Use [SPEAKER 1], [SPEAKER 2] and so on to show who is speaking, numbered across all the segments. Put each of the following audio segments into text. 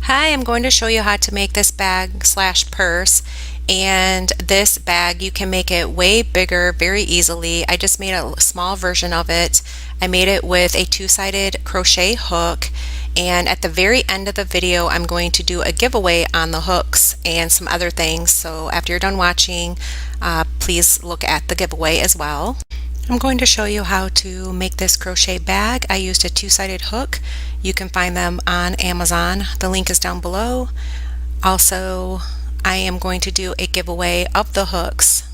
[SPEAKER 1] Hi, I'm going to show you how to make this bag slash purse, and this bag you can make it way bigger very easily. I just made a small version of it. I made it with a two-sided crochet hook, and at the very end of the video I'm going to do a giveaway on the hooks and some other things, so after you're done watching please look at the giveaway as well. I'm going to show you how to make this crochet bag. I used a two-sided hook. You can find them on Amazon. The link is down below. Also, I am going to do a giveaway of the hooks,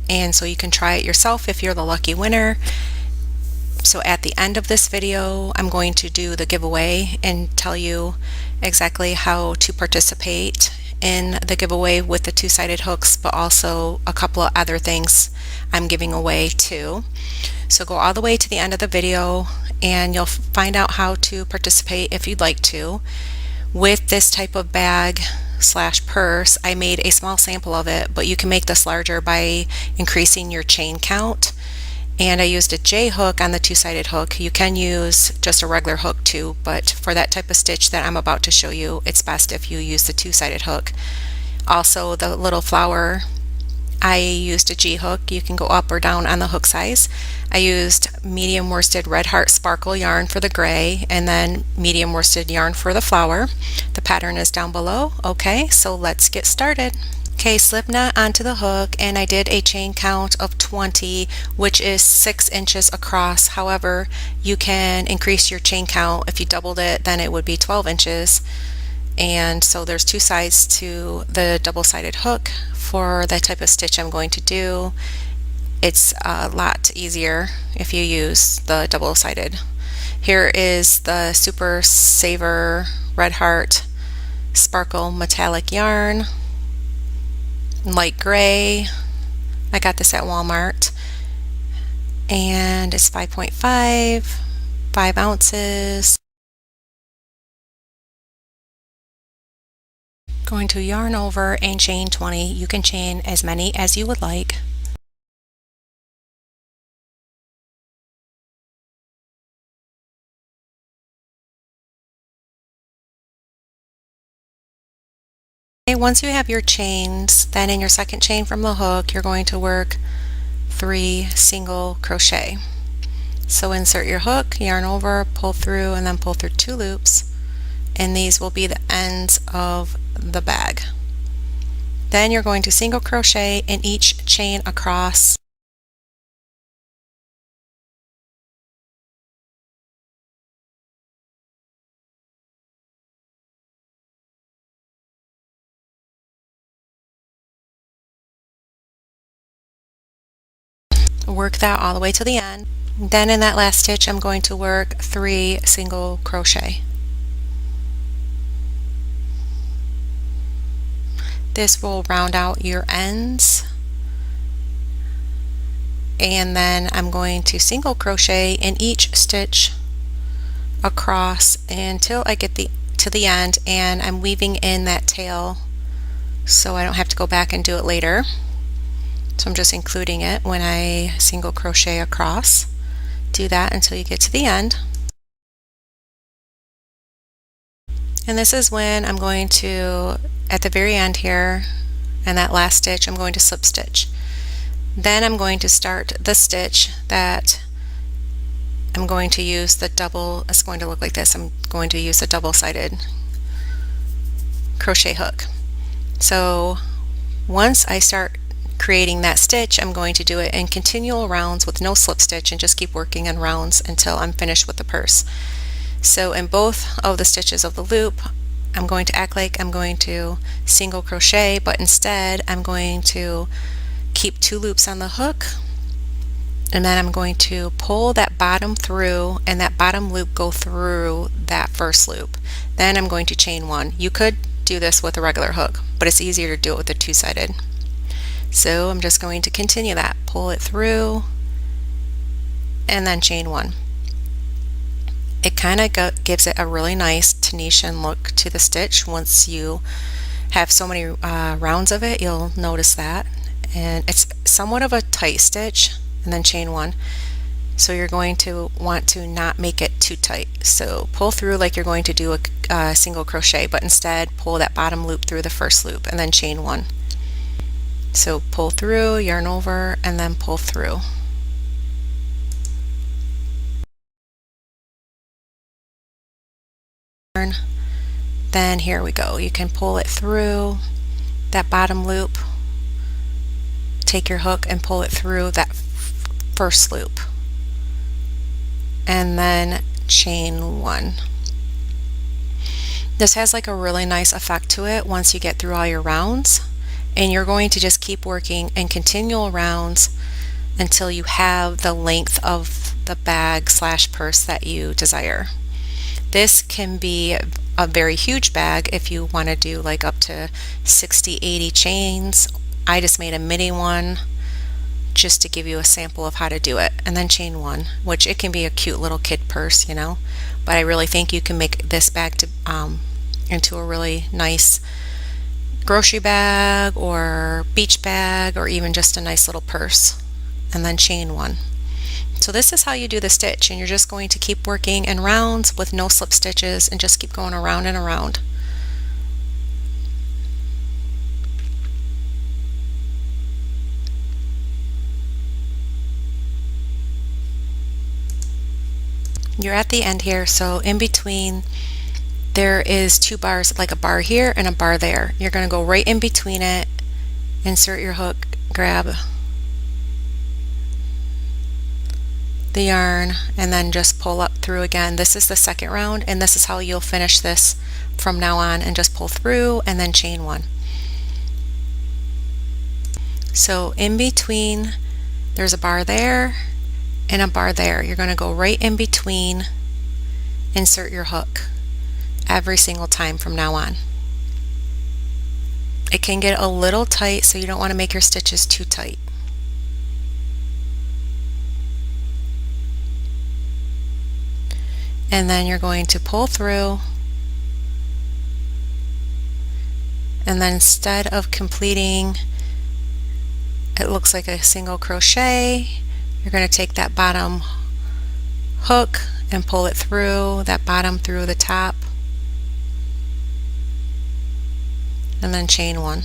[SPEAKER 1] and so you can try it yourself if you're the lucky winner. So at the end of this video, I'm going to do the giveaway and tell you exactly how to participate in the giveaway with the two-sided hooks, but also a couple of other things I'm giving away too. So go all the way to the end of the video and you'll find out how to participate if you'd like to. With this type of bag slash purse, I made a small sample of it, but you can make this larger by increasing your chain count. And I used a J hook on the two-sided hook. You can use just a regular hook too, but for that type of stitch that I'm about to show you, it's best if you use the two-sided hook. Also, the little flower, I used a G hook. You can go up or down on the hook size. I used medium worsted red heart sparkle yarn for the gray, and then medium worsted yarn for the flower. The pattern is down below. Okay, so let's get started. Okay, slip knot onto the hook, and I did a chain count of 20, which is 6 inches across. However, you can increase your chain count. If you doubled it, then it would be 12 inches. And so there's two sides to the double-sided hook. For the type of stitch I'm going to do, it's a lot easier if you use the double-sided. Here is the Super Saver Red Heart Sparkle Metallic yarn, light gray. I got this at Walmart, and it's 5.5, 5 ounces. Going to yarn over and chain 20. You can chain as many as you would like. Okay, once you have your chains, then in your second chain from the hook, you're going to work 3 single crochet. So insert your hook, yarn over, pull through, and then pull through 2 loops, and these will be the ends of the bag. Then you're going to single crochet in each chain across. Work that all the way to the end. Then in that last stitch I'm going to work 3 single crochet. This will round out your ends, and then I'm going to single crochet in each stitch across until I get to the end, and I'm weaving in that tail so I don't have to go back and do it later. So I'm just including it when I single crochet across. Do that until you get to the end. And this is when I'm going to, at the very end here, and that last stitch, I'm going to slip stitch. Then I'm going to start the stitch that I'm going to use the double, it's going to look like this. I'm going to use a double-sided crochet hook. So once I start creating that stitch, I'm going to do it in continual rounds with no slip stitch and just keep working in rounds until I'm finished with the purse. So in both of the stitches of the loop, I'm going to act like I'm going to single crochet, but instead I'm going to keep 2 loops on the hook, and then I'm going to pull that bottom through and that bottom loop go through that first loop. Then I'm going to chain 1. You could do this with a regular hook, but it's easier to do it with a two-sided. So I'm just going to continue that. Pull it through and then chain 1. It kind of gives it a really nice Tunisian look to the stitch. Once you have so many rounds of it, you'll notice that. And it's somewhat of a tight stitch, and then chain 1. So you're going to want to not make it too tight. So pull through like you're going to do single crochet, but instead pull that bottom loop through the first loop and then chain one. So pull through, yarn over, and then pull through. Then here we go. You can pull it through that bottom loop, take your hook and pull it through that first loop, and then chain one. This has like a really nice effect to it once you get through all your rounds, and you're going to just keep working in continual rounds until you have the length of the bag slash purse that you desire. This can be a very huge bag if you want to do like up to 60-80 chains. I just made a mini one just to give you a sample of how to do it, and then chain one, which it can be a cute little kid purse, you know, but I really think you can make this bag to into a really nice grocery bag or beach bag, or even just a nice little purse, and then chain one. So this is how you do the stitch, and you're just going to keep working in rounds with no slip stitches and just keep going around and around. You're at the end here, so in between there is two bars, like a bar here and a bar there. You're going to go right in between it, insert your hook, grab the yarn, and then just pull up through again. This is the second round, and this is how you'll finish this from now on, and just pull through and then chain one. So in between there's a bar there and a bar there. You're going to go right in between, insert your hook every single time from now on. It can get a little tight, so you don't want to make your stitches too tight. And then you're going to pull through, and then instead of completing, it looks like a single crochet, you're going to take that bottom hook and pull it through that bottom through the top, and then chain one.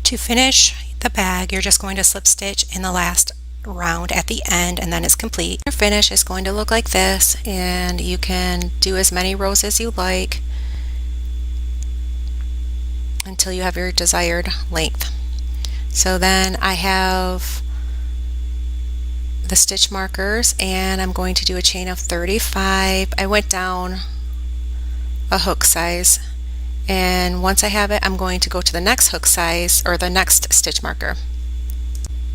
[SPEAKER 1] To finish the bag, you're just going to slip stitch in the last round at the end, and then it's complete. Your finish is going to look like this, and you can do as many rows as you like until you have your desired length. So then I have the stitch markers, and I'm going to do a chain of 35. I went down a hook size, and once I have it, I'm going to go to the next hook size, or the next stitch marker.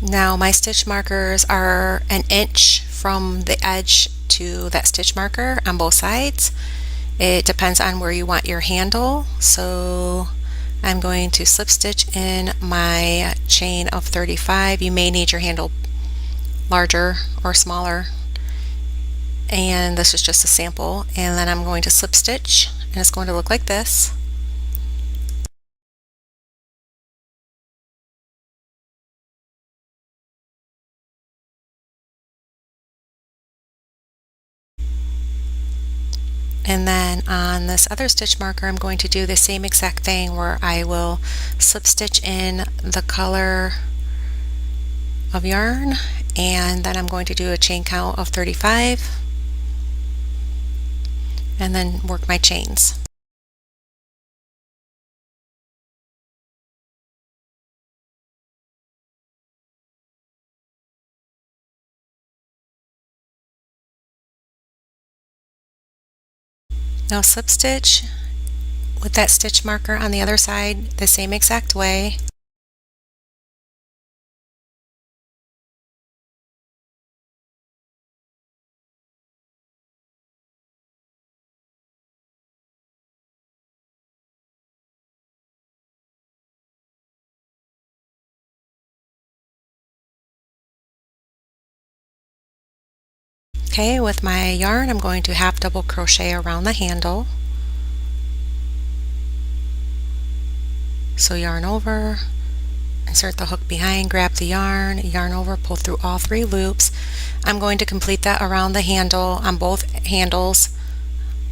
[SPEAKER 1] Now my stitch markers are an inch from the edge to that stitch marker on both sides. It depends on where you want your handle, so I'm going to slip stitch in my chain of 35. You may need your handle larger or smaller, and this is just a sample. And then I'm going to slip stitch, and it's going to look like this. And then on this other stitch marker, I'm going to do the same exact thing, where I will slip stitch in the color of yarn, and then I'm going to do a chain count of 35, and then work my chains. Now slip stitch with that stitch marker on the other side the same exact way. Okay, with my yarn I'm going to half double crochet around the handle. So yarn over, insert the hook behind, grab the yarn, yarn over, pull through all 3 loops. I'm going to complete that around the handle on both handles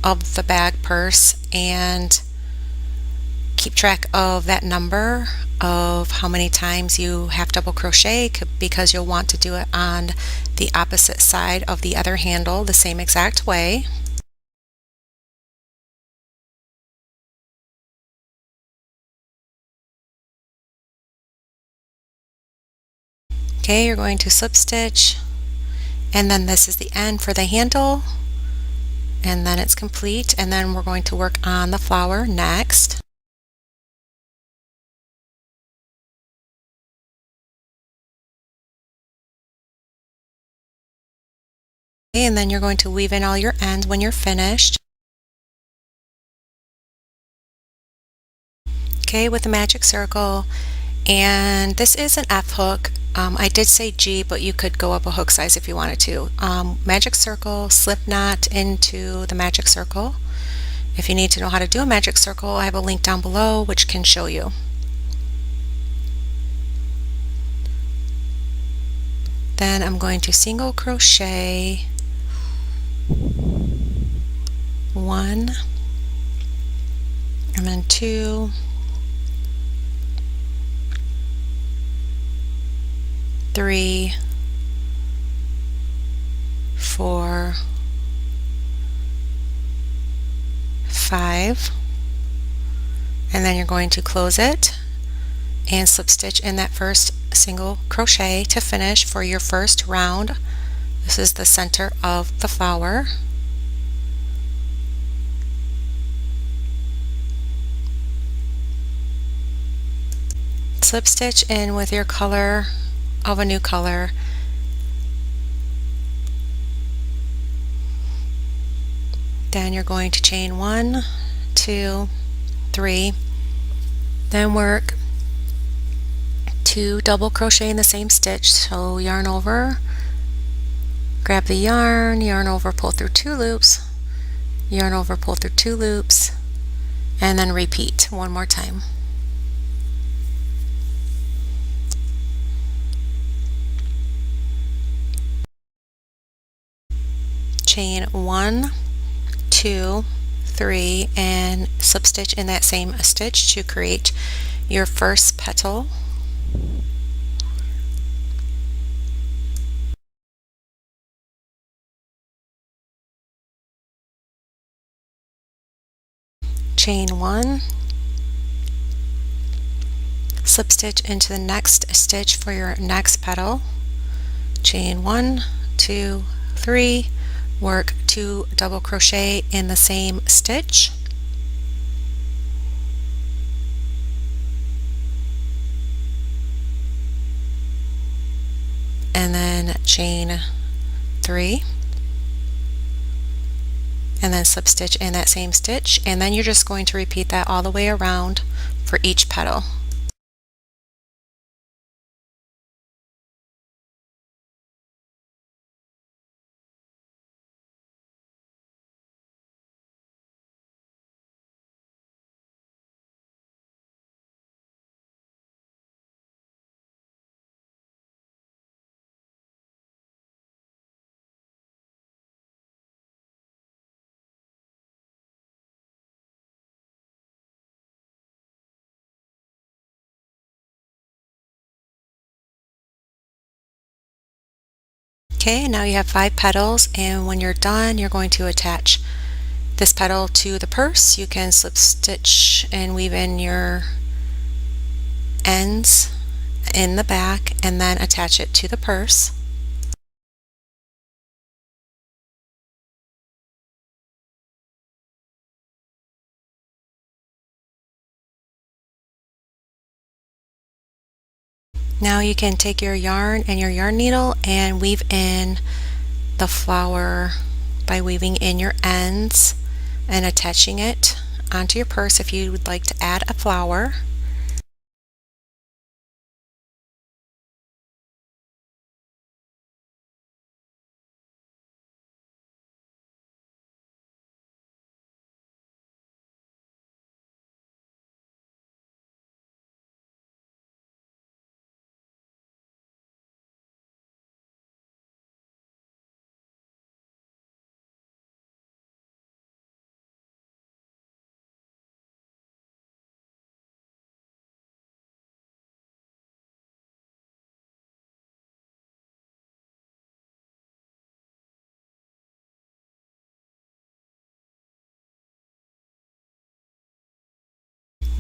[SPEAKER 1] of the bag purse, and keep track of that number of how many times you half double crochet, because you'll want to do it on the opposite side of the other handle the same exact way. Okay, you're going to slip stitch, and then this is the end for the handle, and then it's complete, and then we're going to work on the flower next. Okay, and then you're going to weave in all your ends when you're finished. Okay, with the magic circle, and this is an F hook. I did say G, but you could go up a hook size if you wanted to. Magic circle, slip knot into the magic circle. If you need to know how to do a magic circle, I have a link down below which can show you. Then I'm going to single crochet 1, and then 2, 3, 4, 5, and then you're going to close it and slip stitch in that first single crochet to finish for your first round. This is the center of the flower. Slip stitch in with your color of a new color. Then you're going to chain 1, 2, 3, then work 2 double crochet in the same stitch. So yarn over, grab the yarn, yarn over, pull through 2 loops, yarn over, pull through 2 loops, and then repeat one more time. Chain 1, 2, 3, and slip stitch in that same stitch to create your first petal. Chain 1, slip stitch into the next stitch for your next petal. Chain 1, 2, 3, work 2 double crochet in the same stitch, and then chain 3, and then slip stitch in that same stitch, and then you're just going to repeat that all the way around for each petal. Okay, now you have 5 petals, and when you're done, you're going to attach this petal to the purse. You can slip stitch and weave in your ends in the back and then attach it to the purse. Now you can take your yarn and your yarn needle and weave in the flower by weaving in your ends and attaching it onto your purse if you would like to add a flower.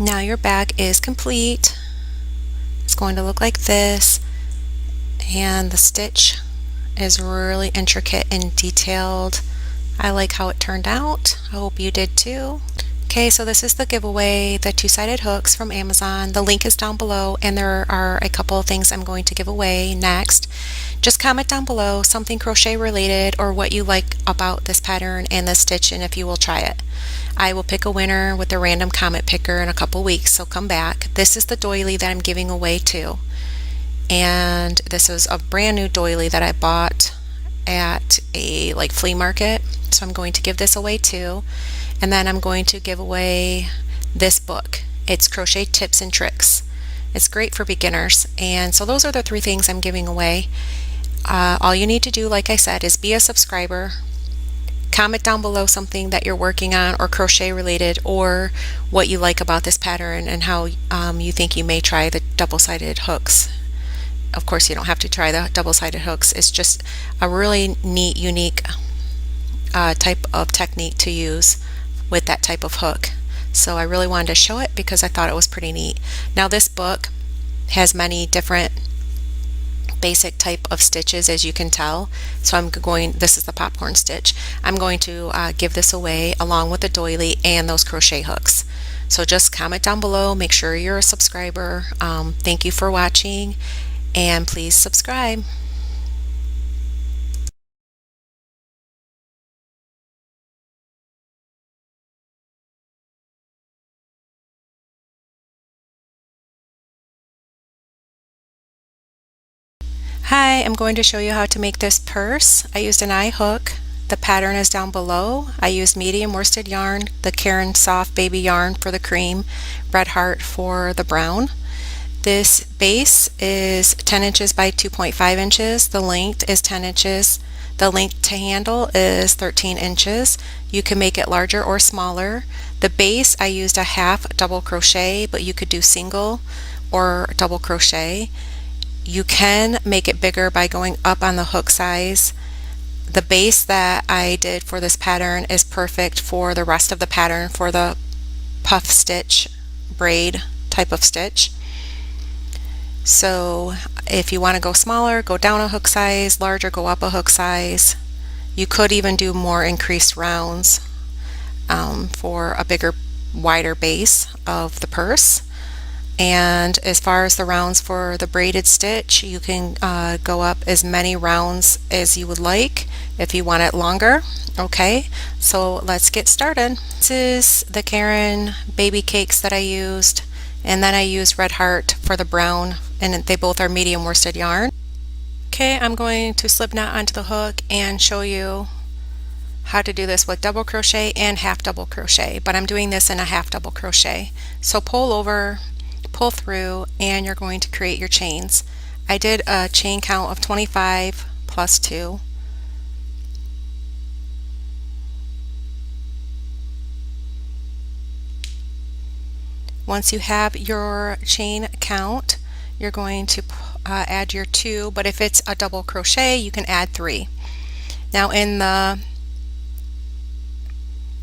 [SPEAKER 1] Now your bag is complete. It's going to look like this, and the stitch is really intricate and detailed. I like how it turned out. I hope you did too. Okay, so this is the giveaway, the two-sided hooks from Amazon. The link is down below, and there are a couple of things I'm going to give away next. Just comment down below something crochet related or what you like about this pattern and this stitch, and if you will try it. I will pick a winner with a random comment picker in a couple weeks, so come back. This is the doily that I'm giving away too. And this is a brand new doily that I bought at a flea market, so I'm going to give this away too. And then I'm going to give away this book. It's Crochet Tips and Tricks. It's great for beginners. And so those are the three things I'm giving away. All you need to do, like I said, is be a subscriber. Comment down below something that you're working on or crochet related, or what you like about this pattern and how you think you may try the double-sided hooks. Of course, you don't have to try the double-sided hooks. It's just a really neat, unique type of technique to use with that type of hook. So I really wanted to show it because I thought it was pretty neat. Now this book has many different basic type of stitches, as you can tell. So this is the popcorn stitch. I'm going to give this away along with the doily and those crochet hooks. So just comment down below, make sure you're a subscriber. Thank you for watching, and please subscribe. Hi, I'm going to show you how to make this purse. I used an eye hook. The pattern is down below. I used medium worsted yarn, the Caron soft baby yarn for the cream, Red Heart for the brown. This base is 10 inches by 2.5 inches. The length is 10 inches. The length to handle is 13 inches. You can make it larger or smaller. The base, I used a half double crochet, but you could do single or double crochet. You can make it bigger by going up on the hook size. The base that I did for this pattern is perfect for the rest of the pattern, for the puff stitch braid type of stitch. So if you want to go smaller, go down a hook size, larger, go up a hook size. You could even do more increased rounds for a bigger, wider base of the purse. And as far as the rounds for the braided stitch, you can go up as many rounds as you would like if you want it longer. Okay, so let's get started. This is the Caron baby cakes that I used, and then I used Red Heart for the brown, and they both are medium worsted yarn. Okay, I'm going to slip knot onto the hook and show you how to do this with double crochet and half double crochet, but I'm doing this in a half double crochet. So pull over, pull through, and you're going to create your chains. I did a chain count of 25 plus 2. Once you have your chain count, you're going to add your 2, but if it's a double crochet, you can add 3. Now in the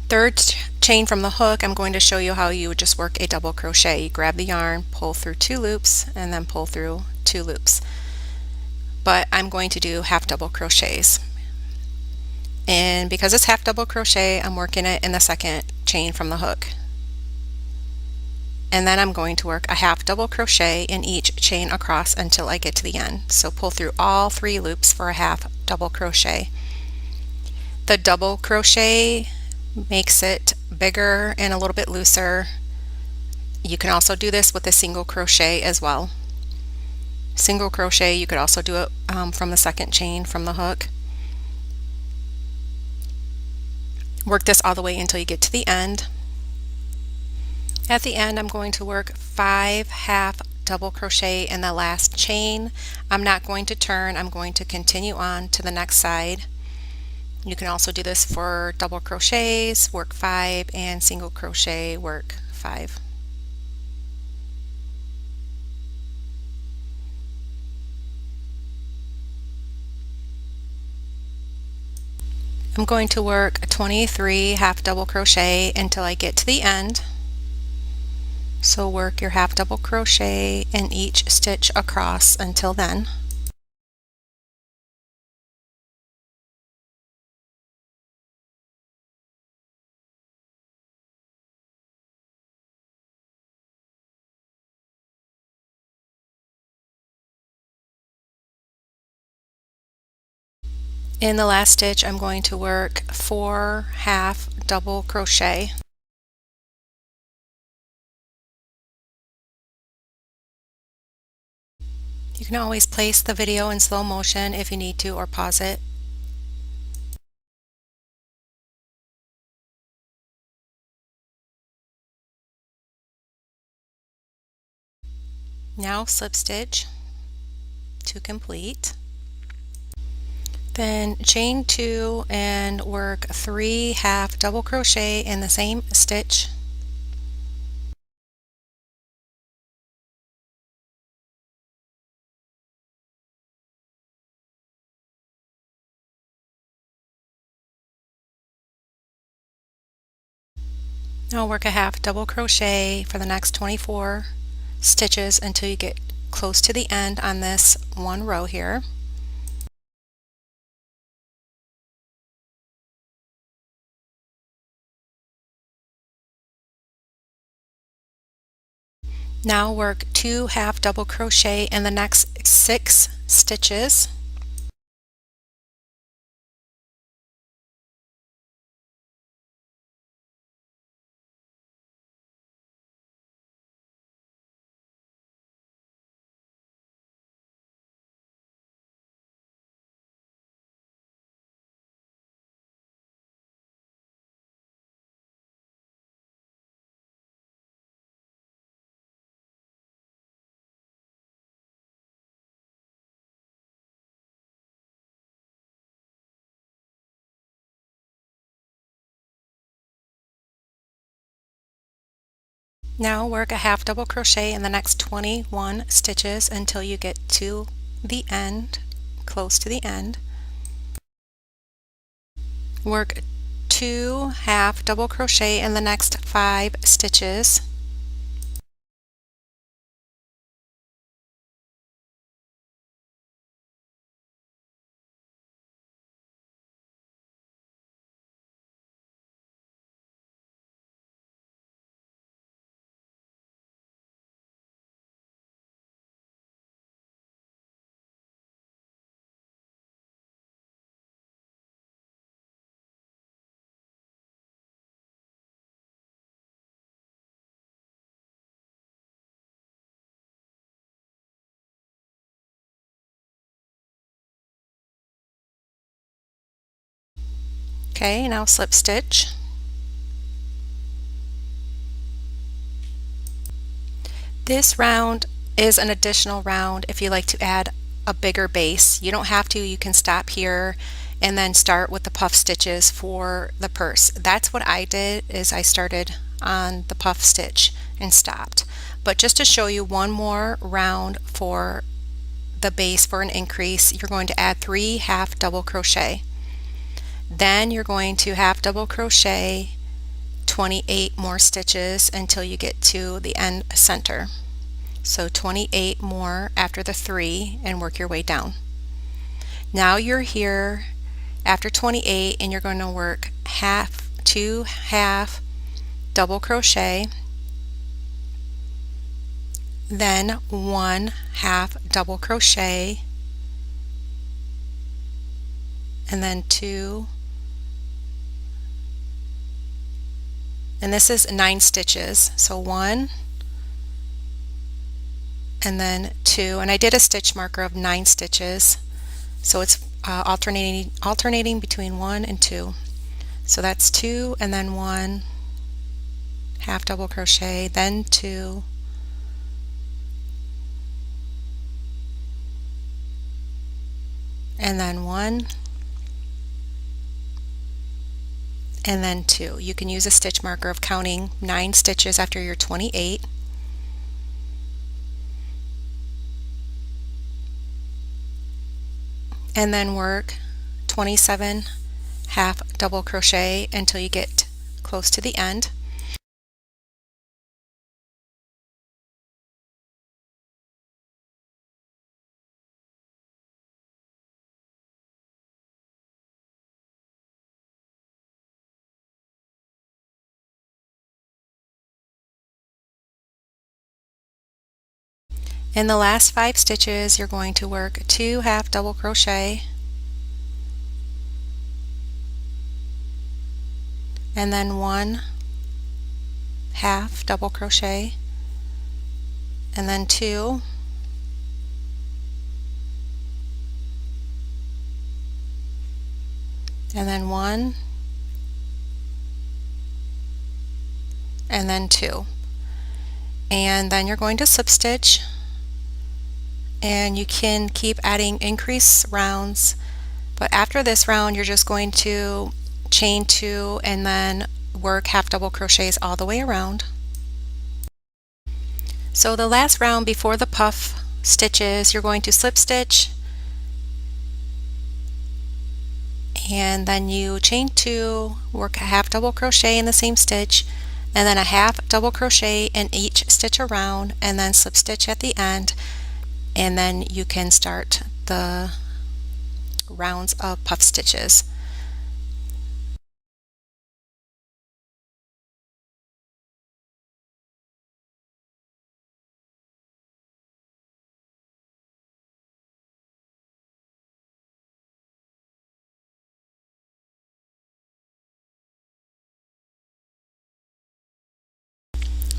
[SPEAKER 1] third chain from the hook, I'm going to show you how you would just work a double crochet. You grab the yarn, pull through 2 loops, and then pull through 2 loops. But I'm going to do half double crochets. And because it's half double crochet, I'm working it in the second chain from the hook. and then I'm going to work a half double crochet in each chain across until I get to the end. So pull through all 3 loops for a half double crochet. The double crochet makes it bigger and a little bit looser. You can also do this with a single crochet as well. Single crochet, you could also do it from the second chain from the hook. Work this all the way until you get to the end. At the end, I'm going to work 5 half double crochet in the last chain. I'm not going to turn, I'm going to continue on to the next side. You can also do this for double crochets, work 5, and single crochet, work 5. I'm going to work 23 half double crochet until I get to the end. So work your half double crochet in each stitch across until then. In the last stitch, I'm going to work 4 half double crochet. You can always place the video in slow motion if you need to, or pause it. Now slip stitch to complete. Then chain 2 and work 3 half double crochet in the same stitch. Now work a half double crochet for the next 24 stitches until you get close to the end on this one row here. Now work 2 half double crochet in the next 6 stitches. Now work a half double crochet in the next 21 stitches until you get to the end, close to the end. Work 2 half double crochet in the next 5 stitches. Okay, now slip stitch. This round is an additional round if you like to add a bigger base. You don't have to, you can stop here and then start with the puff stitches for the purse. That's what I did, is I started on the puff stitch and stopped. But just to show you one more round for the base for an increase, you're going to add 3 half double crochet. Then you're going to half double crochet 28 more stitches until you get to the end center. So 28 more after the 3 and work your way down. Now you're here after 28 and you're going to work 2 half double crochet then 1 half double crochet, and then 2, and this is 9 stitches, so 1 and then 2, and I did a stitch marker of 9 stitches, so it's alternating between 1 and 2. So that's 2 and then 1 half double crochet, then 2, and then 1 and then 2. You can use a stitch marker of counting 9 stitches after your 28. And then work 27 half double crochet until you get close to the end. In the last 5 stitches, you're going to work 2 half double crochet, and then 1 half double crochet, and then 2, and then 1, and then 2. And then you're going to slip stitch, and you can keep adding increase rounds, but after this round you're just going to chain 2 and then work half double crochets all the way around. So the last round before the puff stitches, you're going to slip stitch, and then you chain 2, work a half double crochet in the same stitch, and then a half double crochet in each stitch around, and then slip stitch at the end, and then you can start the rounds of puff stitches.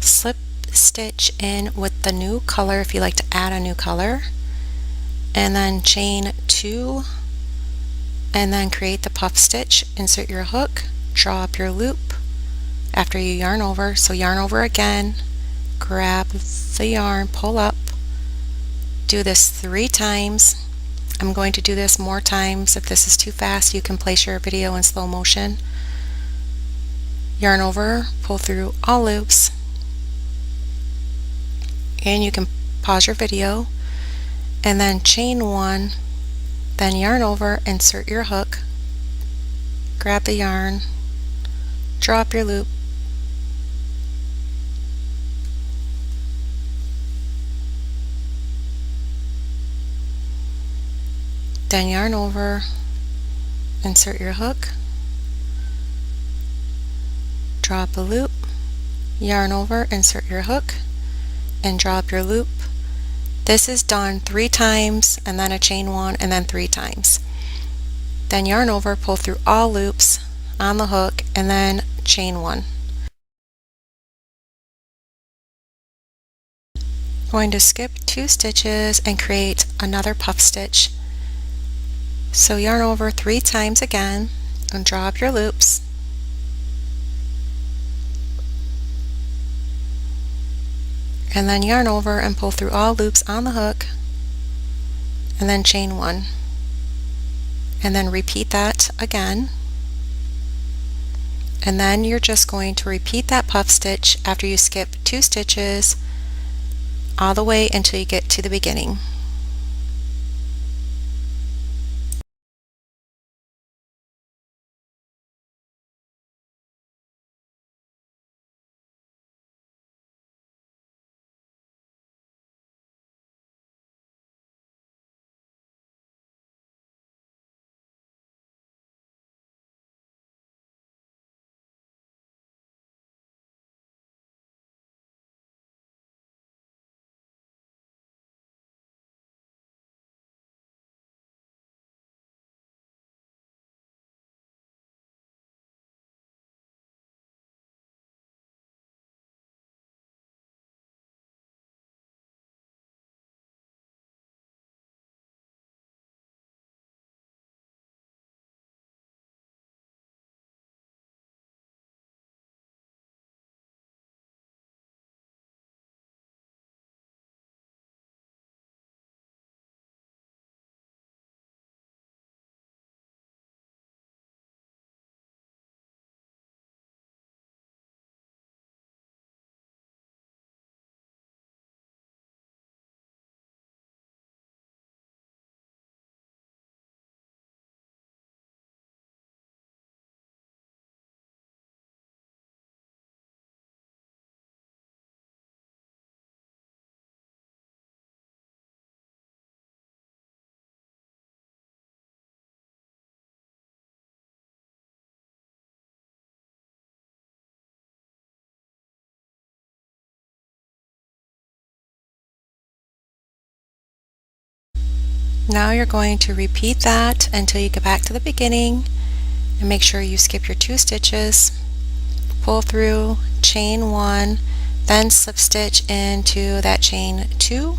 [SPEAKER 1] Slip stitch in with the new color if you like to add a new color, and then chain 2, and then create the puff stitch. Insert your hook, draw up your loop after you yarn over, so yarn over again, grab the yarn, pull up, do this 3 times. I'm going to do this more times. If this is too fast, you can place your video in slow motion. Yarn over, pull through all loops, and you can pause your video, and then chain 1, then yarn over, insert your hook, grab the yarn, draw up your loop, then yarn over, insert your hook, draw up a loop, yarn over, insert your hook, and draw up your loop. This is done 3 times, and then a chain 1, and then 3 times. Then yarn over, pull through all loops on the hook, and then chain 1. Going to skip 2 stitches and create another puff stitch. So yarn over 3 times again and draw up your loops. And then yarn over and pull through all loops on the hook, and then chain 1. And then repeat that again. And then you're just going to repeat that puff stitch after you skip 2 stitches all the way until you get to the beginning. Now you're going to repeat that until you get back to the beginning, and make sure you skip your 2 stitches, pull through, chain 1, then slip stitch into that chain 2,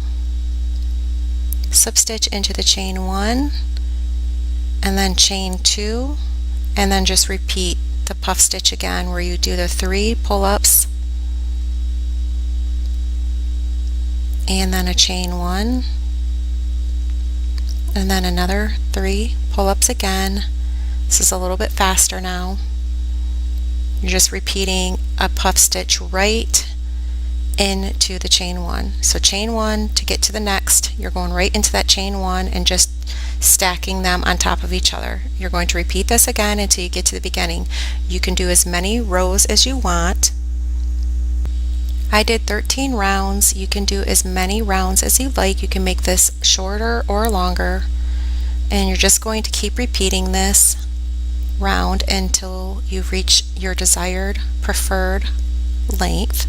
[SPEAKER 1] slip stitch into the chain 1, and then chain 2, and then just repeat the puff stitch again where you do the 3 pull-ups and then a chain 1, and then another 3 pull-ups again. This is a little bit faster now. You're just repeating a puff stitch right into the chain 1. So chain 1 to get to the next, you're going right into that chain 1 and just stacking them on top of each other. You're going to repeat this again until you get to the beginning. You can do as many rows as you want. I did 13 rounds. You can do as many rounds as you like. You can make this shorter or longer, and you're just going to keep repeating this round until you reach your desired preferred length.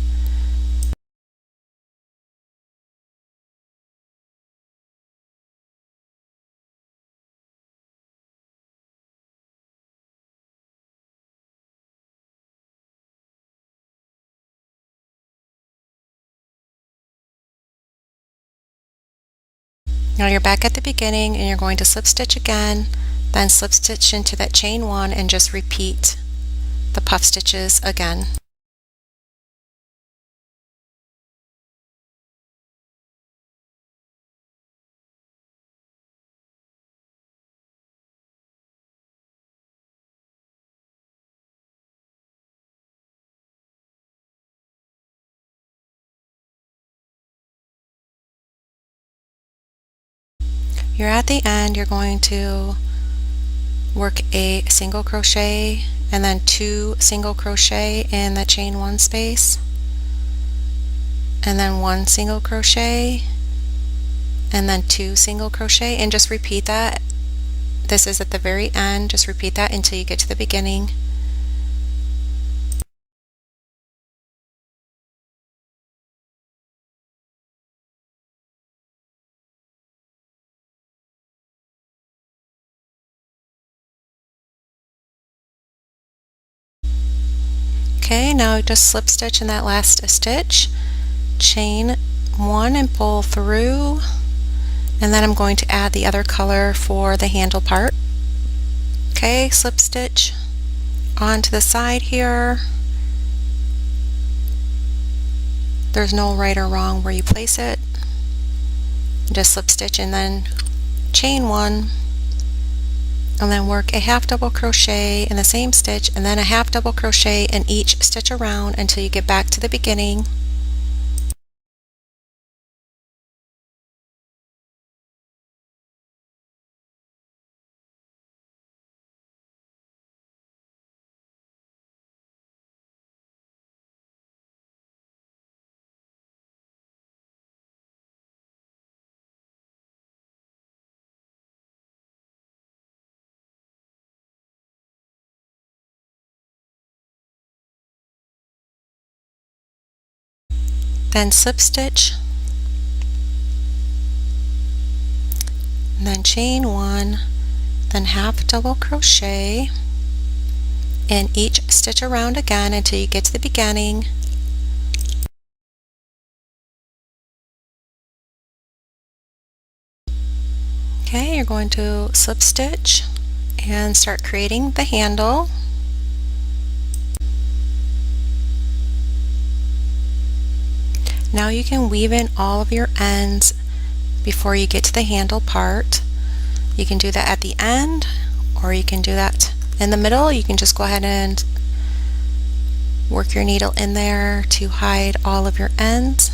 [SPEAKER 1] Now you're back at the beginning and you're going to slip stitch again, then slip stitch into that chain 1 and just repeat the puff stitches again. You're at the end, you're going to work a single crochet and then 2 single crochet in the chain 1 space, and then 1 single crochet and then 2 single crochet, and just repeat that. This is at the very end. Just repeat that until you get to the beginning. Okay, now just slip stitch in that last stitch, chain 1 and pull through, and then I'm going to add the other color for the handle part. Okay, slip stitch onto the side here. There's no right or wrong where you place it. Just slip stitch and then chain 1, and then work a half double crochet in the same stitch and then a half double crochet in each stitch around until you get back to the beginning. Then slip stitch, and then chain 1, then half double crochet in each stitch around again until you get to the beginning. Okay, you're going to slip stitch and start creating the handle. Now you can weave in all of your ends before you get to the handle part. You can do that at the end, or you can do that in the middle. You can just go ahead and work your needle in there to hide all of your ends.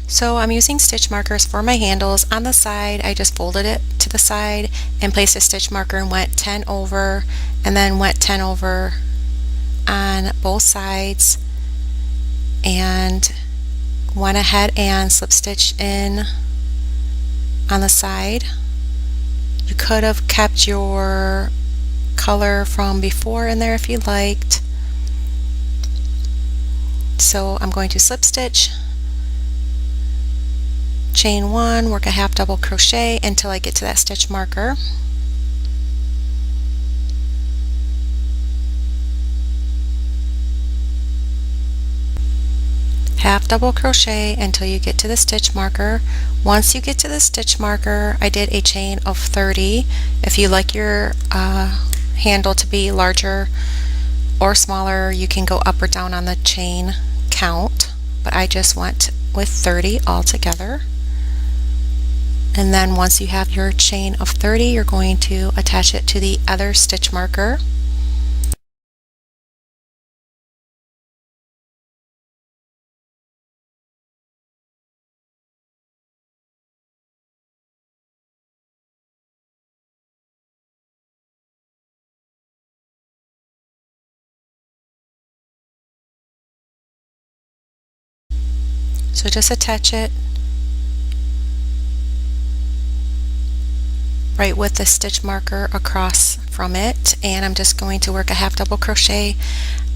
[SPEAKER 1] So I'm using stitch markers for my handles. On the side, I just folded it to the side and placed a stitch marker and went 10 over, and then went 10 over on both sides, and went ahead and slip stitch in on the side. You could have kept your color from before in there if you liked. So I'm going to slip stitch chain one, work a half double crochet until I get to that stitch marker. Half double crochet until you get to the stitch marker. Once you get to the stitch marker, I did a chain of 30. If you like your handle to be larger or smaller, you can go up or down on the chain count, but I just went with 30 altogether. And then once you have your chain of 30, you're going to attach it to the other stitch marker. So just attach it right with the stitch marker across from it, and I'm just going to work a half double crochet.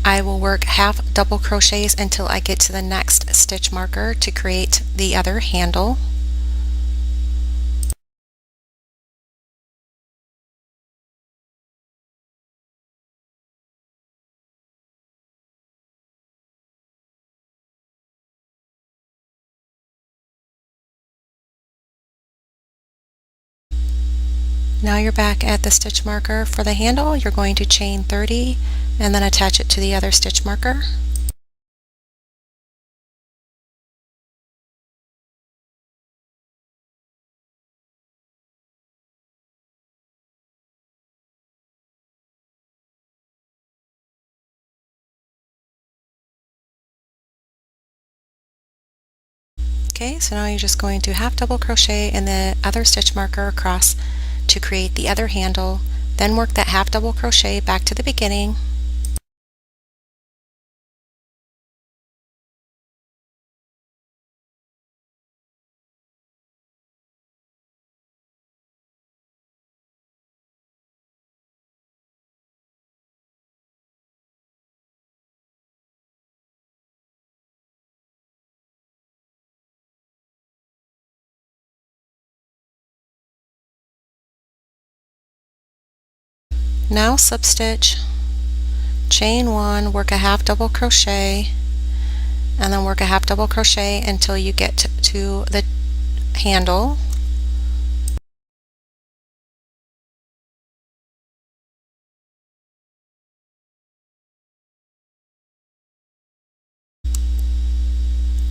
[SPEAKER 1] I will work half double crochets until I get to the next stitch marker to create the other handle. Now you're back at the stitch marker for the handle. You're going to chain 30 and then attach it to the other stitch marker. Okay, so now you're just going to half double crochet in the other stitch marker across to create the other handle, then work that half double crochet back to the beginning. Now slip stitch, chain one, work a half double crochet, and then work a half double crochet until you get to the handle.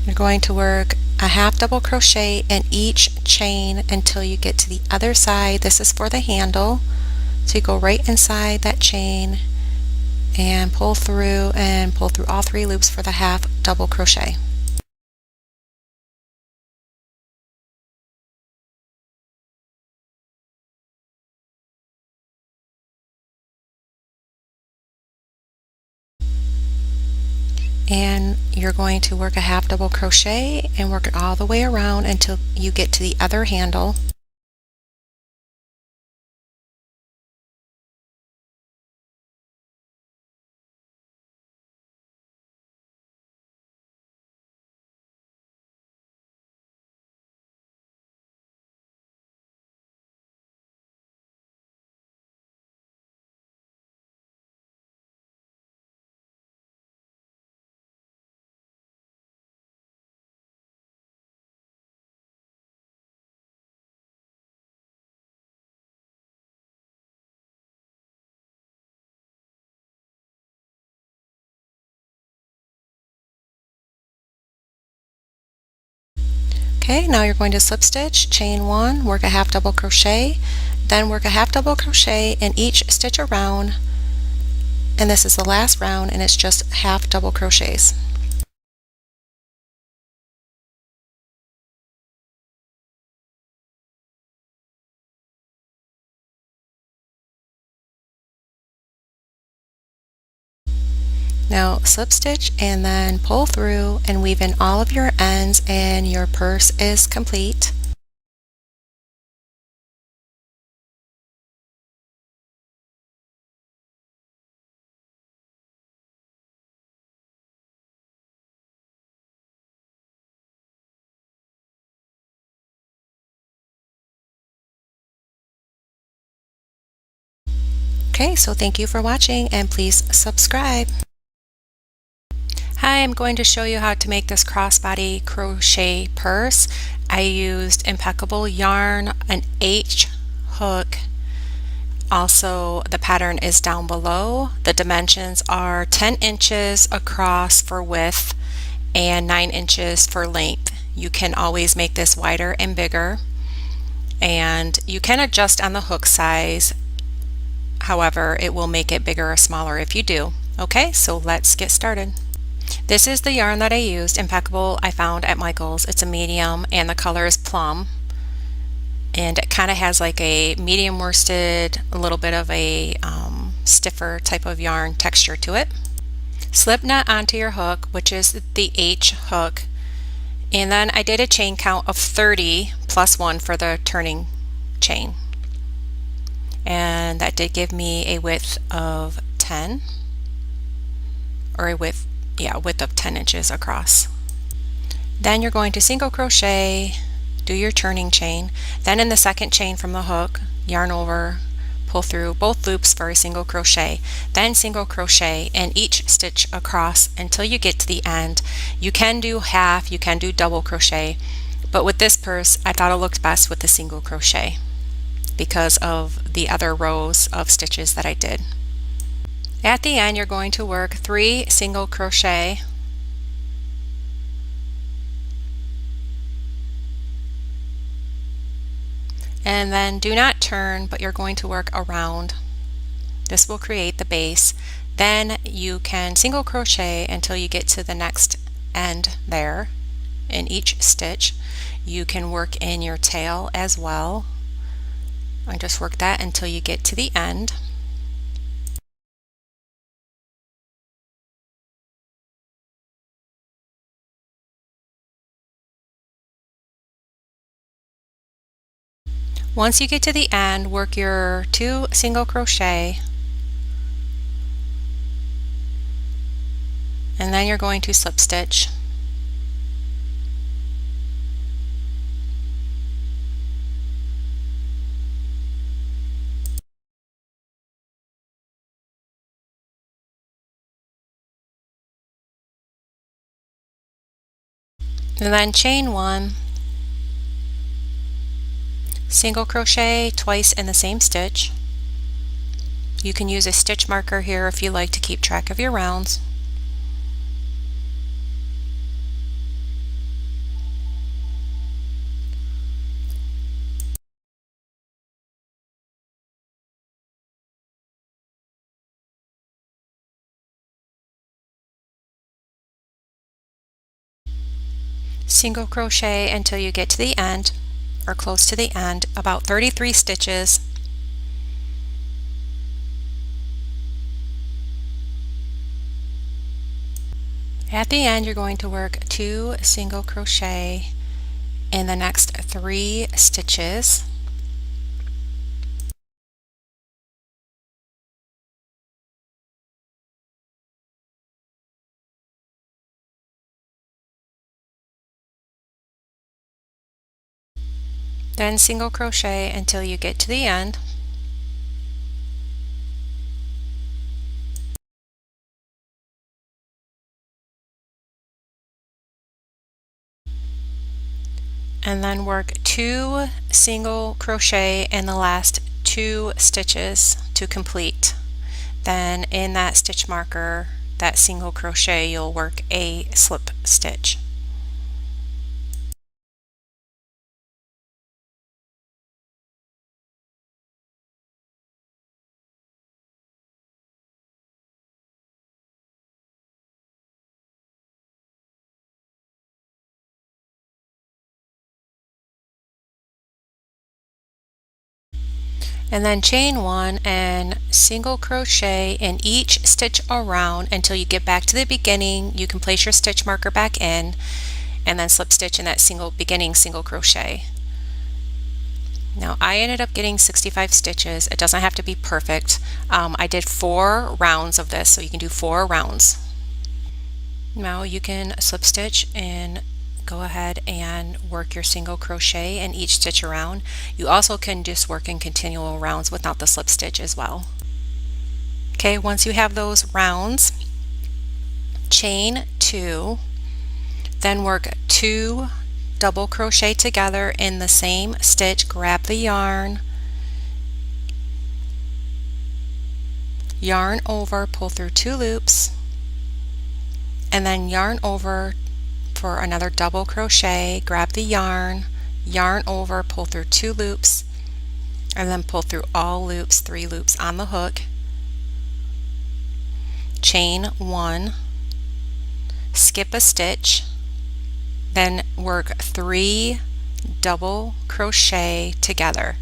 [SPEAKER 1] You're going to work a half double crochet in each chain until you get to the other side. This is for the handle. So you go right inside that chain and pull through all 3 loops for the half double crochet. And you're going to work a half double crochet and work it all the way around until you get to the other handle. Okay, now you're going to slip stitch, chain one, work a half double crochet, then work a half double crochet in each stitch around, and this is the last round, and it's just half double crochets. Now slip stitch and then pull through and weave in all of your ends, and your purse is complete. Okay, so thank you for watching and please subscribe. Hi, I'm going to show you how to make this crossbody crochet purse. I used impeccable yarn, an H hook. Also, the pattern is down below. The dimensions are 10 inches across for width and 9 inches for length. You can always make this wider and bigger, and you can adjust on the hook size. However, it will make it bigger or smaller if you do. Okay, so let's get started. This is the yarn that I used, Impeccable, I found at Michael's. It's a medium and the color is plum. And it kind of has like a medium worsted, a little bit of a stiffer type of yarn texture to it. Slip knot onto your hook, which is the H hook. And then I did a chain count of 30 plus 1 for the turning chain. And that did give me a width of 10, or a width of 10 inches across. Then you're going to single crochet, do your turning chain, then in the second chain from the hook, yarn over, pull through both loops for a single crochet, then single crochet in each stitch across until you get to the end. You can do half, you can do double crochet, but with this purse I thought it looked best with the single crochet because of the other rows of stitches that I did. At the end, you're going to work 3 single crochet, and then do not turn, but you're going to work around. This will create the base. Then you can single crochet until you get to the next end there in each stitch. You can work in your tail as well, and just work that until you get to the end. Once you get to the end, work your 2 single crochet, and then you're going to slip stitch. And then chain 1, single crochet twice in the same stitch. You can use a stitch marker here if you like to keep track of your rounds. Single crochet until you get to the end, or close to the end, about 33 stitches. At the end, you're going to work 2 single crochet in the next 3 stitches. Then single crochet until you get to the end. And then work 2 single crochet in the last 2 stitches to complete. Then in that stitch marker, that single crochet, you'll work a slip stitch. And then chain 1 and single crochet in each stitch around until you get back to the beginning. You can place your stitch marker back in and then slip stitch in that beginning single crochet. Now I ended up getting 65 stitches. It doesn't have to be perfect. I did 4 rounds of this, so you can do 4 rounds. Now you can slip stitch and go ahead and work your single crochet in each stitch around. You also can just work in continual rounds without the slip stitch as well. Okay, once you have those rounds, chain 2, then work 2 double crochet together in the same stitch. Grab the yarn, yarn over, pull through 2 loops, and then yarn over for another double crochet. Grab the yarn, yarn over, pull through 2 loops, and then pull through all loops, 3 loops on the hook. Chain 1, skip a stitch, then work 3 double crochet together.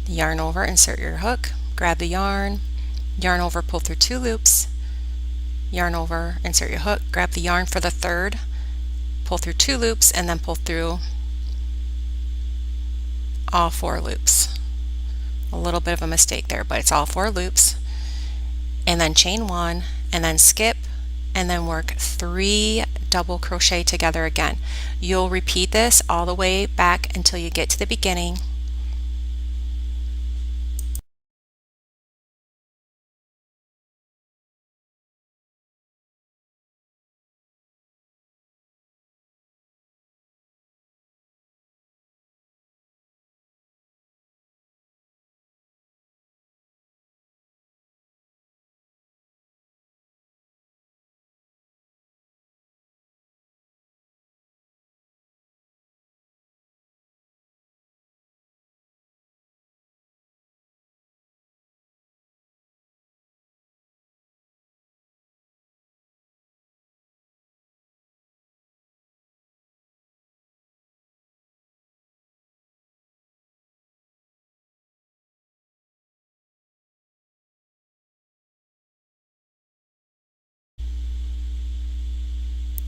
[SPEAKER 1] Yarn over, insert your hook, grab the yarn, yarn over, pull through 2 loops, yarn over, insert your hook, grab the yarn for the third, pull through 2 loops, and then pull through all 4 loops. A little bit of a mistake there, but it's all 4 loops. And then chain 1, and then skip, and then work 3 double crochet together again. You'll repeat this all the way back until you get to the beginning.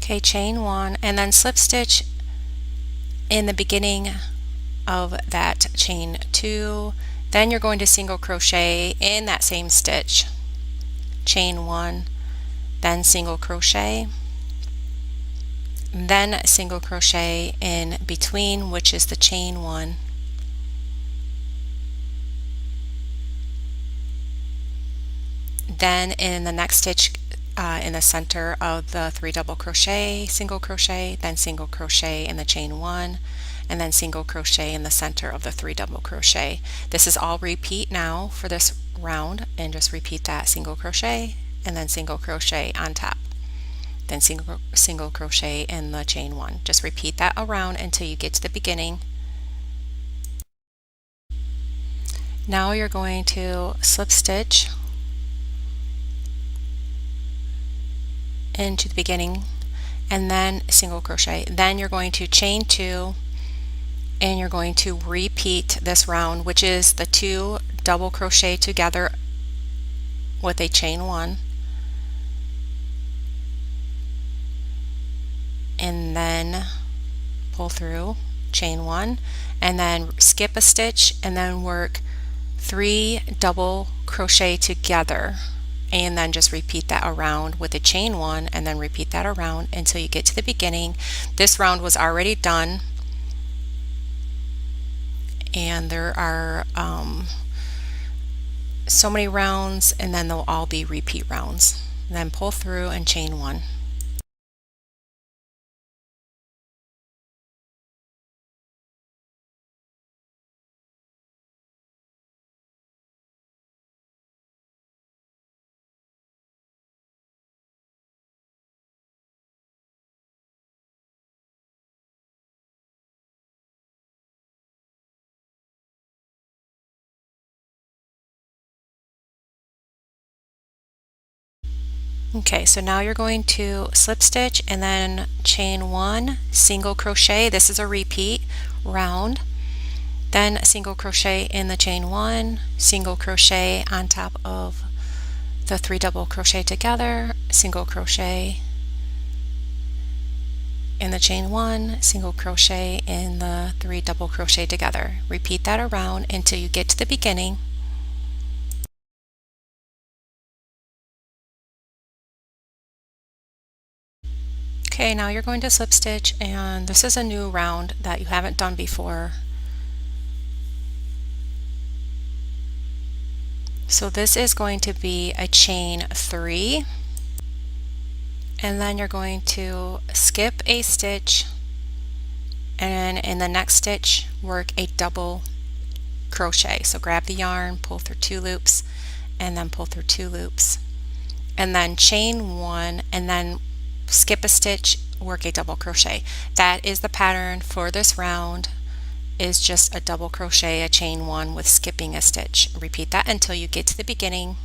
[SPEAKER 1] Okay, chain 1, and then slip stitch in the beginning of that chain 2. Then you're going to single crochet in that same stitch. Chain 1, then single crochet, then single crochet in between, which is the chain 1. Then in the next stitch in the center of the 3 double crochet, single crochet, then single crochet in the chain 1, and then single crochet in the center of the 3 double crochet. This is all repeat now for this round, and just repeat that single crochet and then single crochet on top, then single crochet in the chain 1. Just repeat that around until you get to the beginning. Now you're going to slip stitch into the beginning and then single crochet. Then you're going to chain 2, and you're going to repeat this round, which is the 2 double crochet together with a chain 1, and then pull through, chain 1, and then skip a stitch, and then work 3 double crochet together, and then just repeat that around with a chain 1, and then repeat that around until you get to the beginning. This round was already done, and there are so many rounds, and then they'll all be repeat rounds. And then pull through and chain 1. Okay, so now you're going to slip stitch and then chain 1, single crochet. This is a repeat round. Then single crochet in the chain 1, single crochet on top of the 3 double crochet together, single crochet in the chain 1, single crochet in the 3 double crochet together. Repeat that around until you get to the beginning. Okay, now you're going to slip stitch, and this is a new round that you haven't done before. So this is going to be a chain 3, and then you're going to skip a stitch, and in the next stitch work a double crochet. So grab the yarn, pull through 2 loops, and then pull through 2 loops, and then chain 1, and then skip a stitch, work a double crochet. That is the pattern for this round, is just a double crochet, a chain 1 with skipping a stitch. Repeat that until you get to the beginning.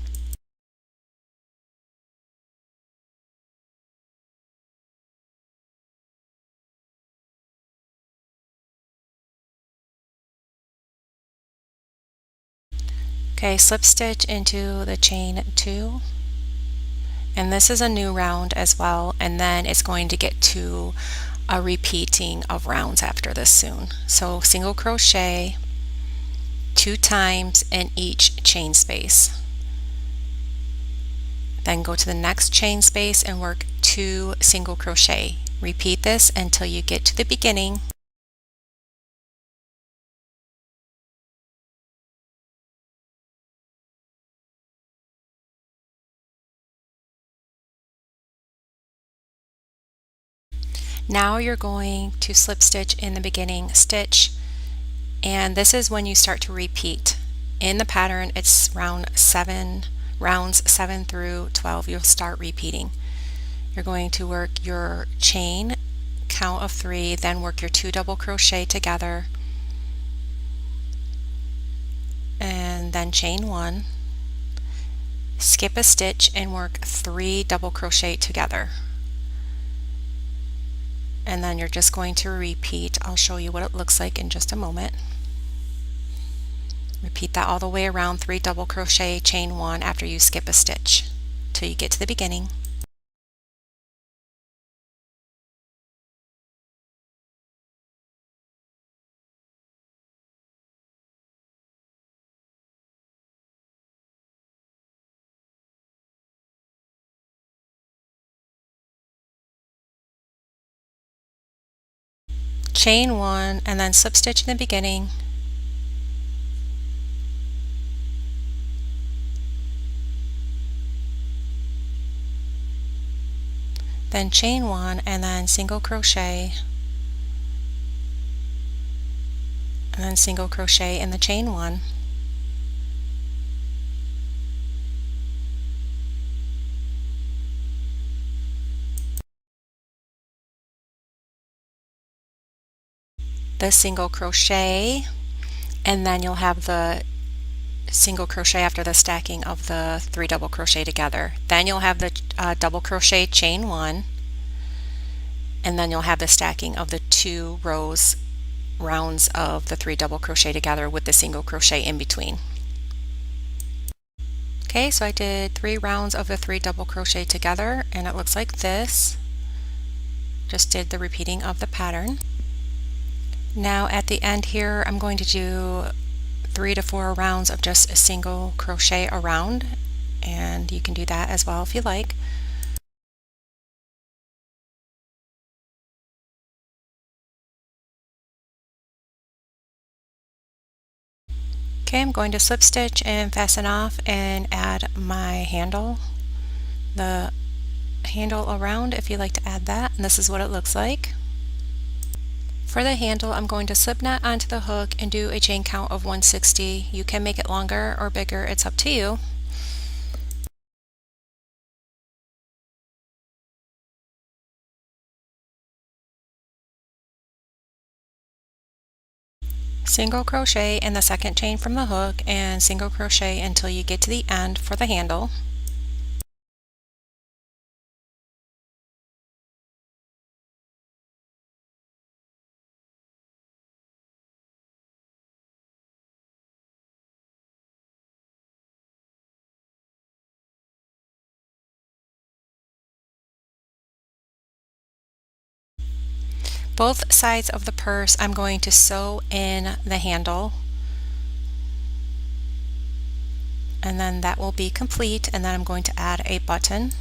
[SPEAKER 1] Okay, slip stitch into the chain 2, and this is a new round as well, and then it's going to get to a repeating of rounds after this soon. So single crochet 2 times in each chain space. Then go to the next chain space and work 2 single crochet. Repeat this until you get to the beginning. Now you're going to slip stitch in the beginning stitch, and this is when you start to repeat. In the pattern, it's rounds 7 through 12, you'll start repeating. You're going to work your chain count of 3, then work your 2 double crochet together, and then chain 1, skip a stitch and work 3 double crochet together. And then you're just going to repeat. I'll show you what it looks like in just a moment. Repeat that all the way around, 3 double crochet, chain 1 after you skip a stitch till you get to the beginning. Chain 1 and then slip stitch in the beginning, then chain 1 and then single crochet, and then single crochet in the chain 1. The single crochet, and then you'll have the single crochet after the stacking of the 3 double crochet together. Then you'll have the double crochet, chain 1, and then you'll have the stacking of the 2 rounds of the 3 double crochet together with the single crochet in between. Okay, so I did 3 rounds of the 3 double crochet together, and it looks like this. Just did the repeating of the pattern. Now at the end here, I'm going to do 3 to 4 rounds of just a single crochet around, and you can do that as well if you like. Okay, I'm going to slip stitch and fasten off and add my handle, the handle around if you like to add that, and this is what it looks like. For the handle, I'm going to slip knot onto the hook and do a chain count of 160. You can make it longer or bigger, it's up to you. Single crochet in the second chain from the hook and single crochet until you get to the end for the handle. Both sides of the purse I'm going to sew in the handle, and then that will be complete, and then I'm going to add a button.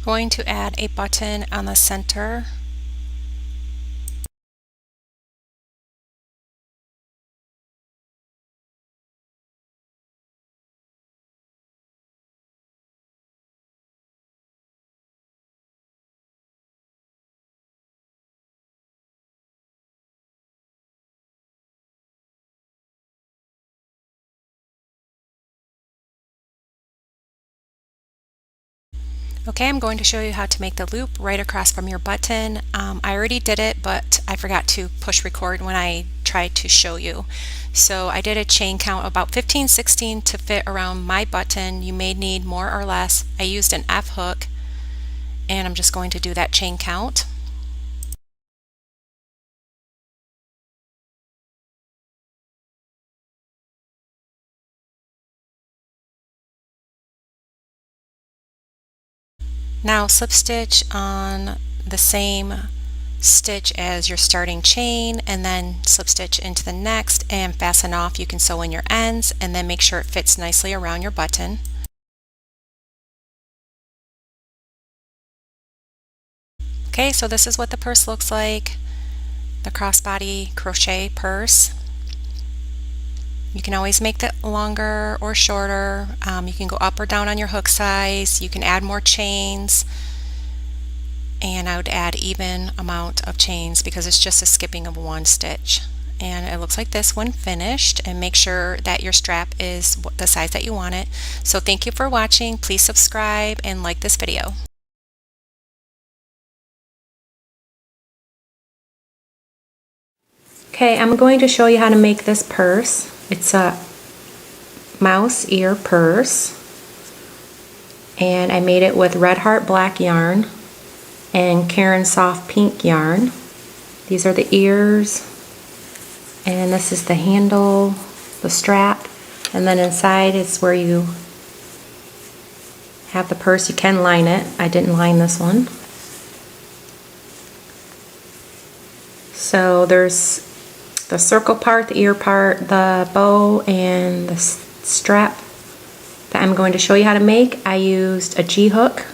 [SPEAKER 1] Going to add a button on the center. Okay, I'm going to show you how to make the loop right across from your button. I already did it, but I forgot to push record when I tried to show you. So I did a chain count about 15, 16 to fit around my button. You may need more or less. I used an F hook, and I'm just going to do that chain count. Now slip stitch on the same stitch as your starting chain, and then slip stitch into the next and fasten off. You can sew in your ends and then make sure it fits nicely around your button. Okay, so this is what the purse looks like, the crossbody crochet purse. You can always make it longer or shorter. You can go up or down on your hook size. You can add more chains, and I would add even amount of chains because it's just a skipping of one stitch. And it looks like this when finished, and make sure that your strap is the size that you want it. So thank you for watching. Please subscribe and like this video. Okay, I'm going to show you how to make this purse. It's a mouse ear purse, and I made it with Red Heart black yarn and Karen soft pink yarn. These are the ears, and this is the handle, the strap, and then inside is where you have the purse. You can line it. I didn't line this one. So there's the circle part, the ear part, the bow, and the strap that I'm going to show you how to make. I used a G-hook,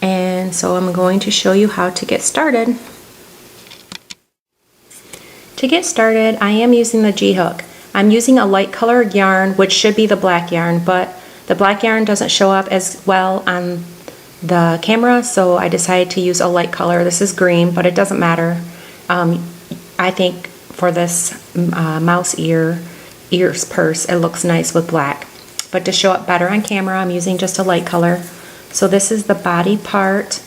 [SPEAKER 1] and so I'm going to show you how to get started. To get started, I am using the G-hook. I'm using a light colored yarn, which should be the black yarn, but the black yarn doesn't show up as well on the camera, so I decided to use a light color. This is green, but it doesn't matter. I think for this mouse ears purse, it looks nice with black. But to show up better on camera, I'm using just a light color. So this is the body part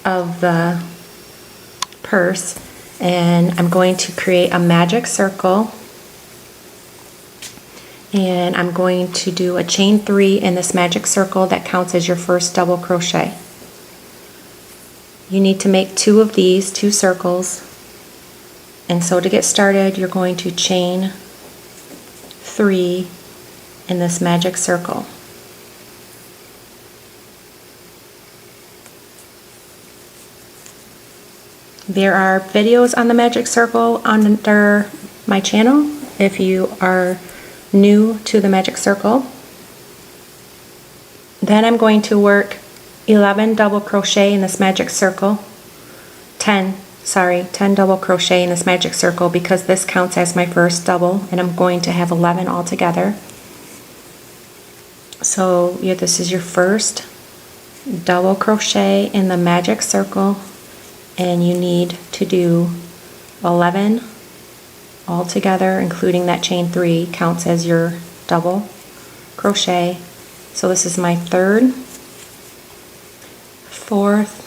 [SPEAKER 1] of the purse, and I'm going to create a magic circle, and I'm going to do a chain 3 in this magic circle that counts as your first double crochet. You need to make 2 of these, 2 circles. And so to get started, you're going to chain 3 in this magic circle. There are videos on the magic circle under my channel if you are new to the magic circle. Then I'm going to work 11 double crochet in this magic circle, 10 double crochet in this magic circle, because this counts as my first double, and I'm going to have 11 altogether. So yeah, this is your first double crochet in the magic circle, and you need to do 11 altogether, including that chain 3 counts as your double crochet. So this is my third, fourth,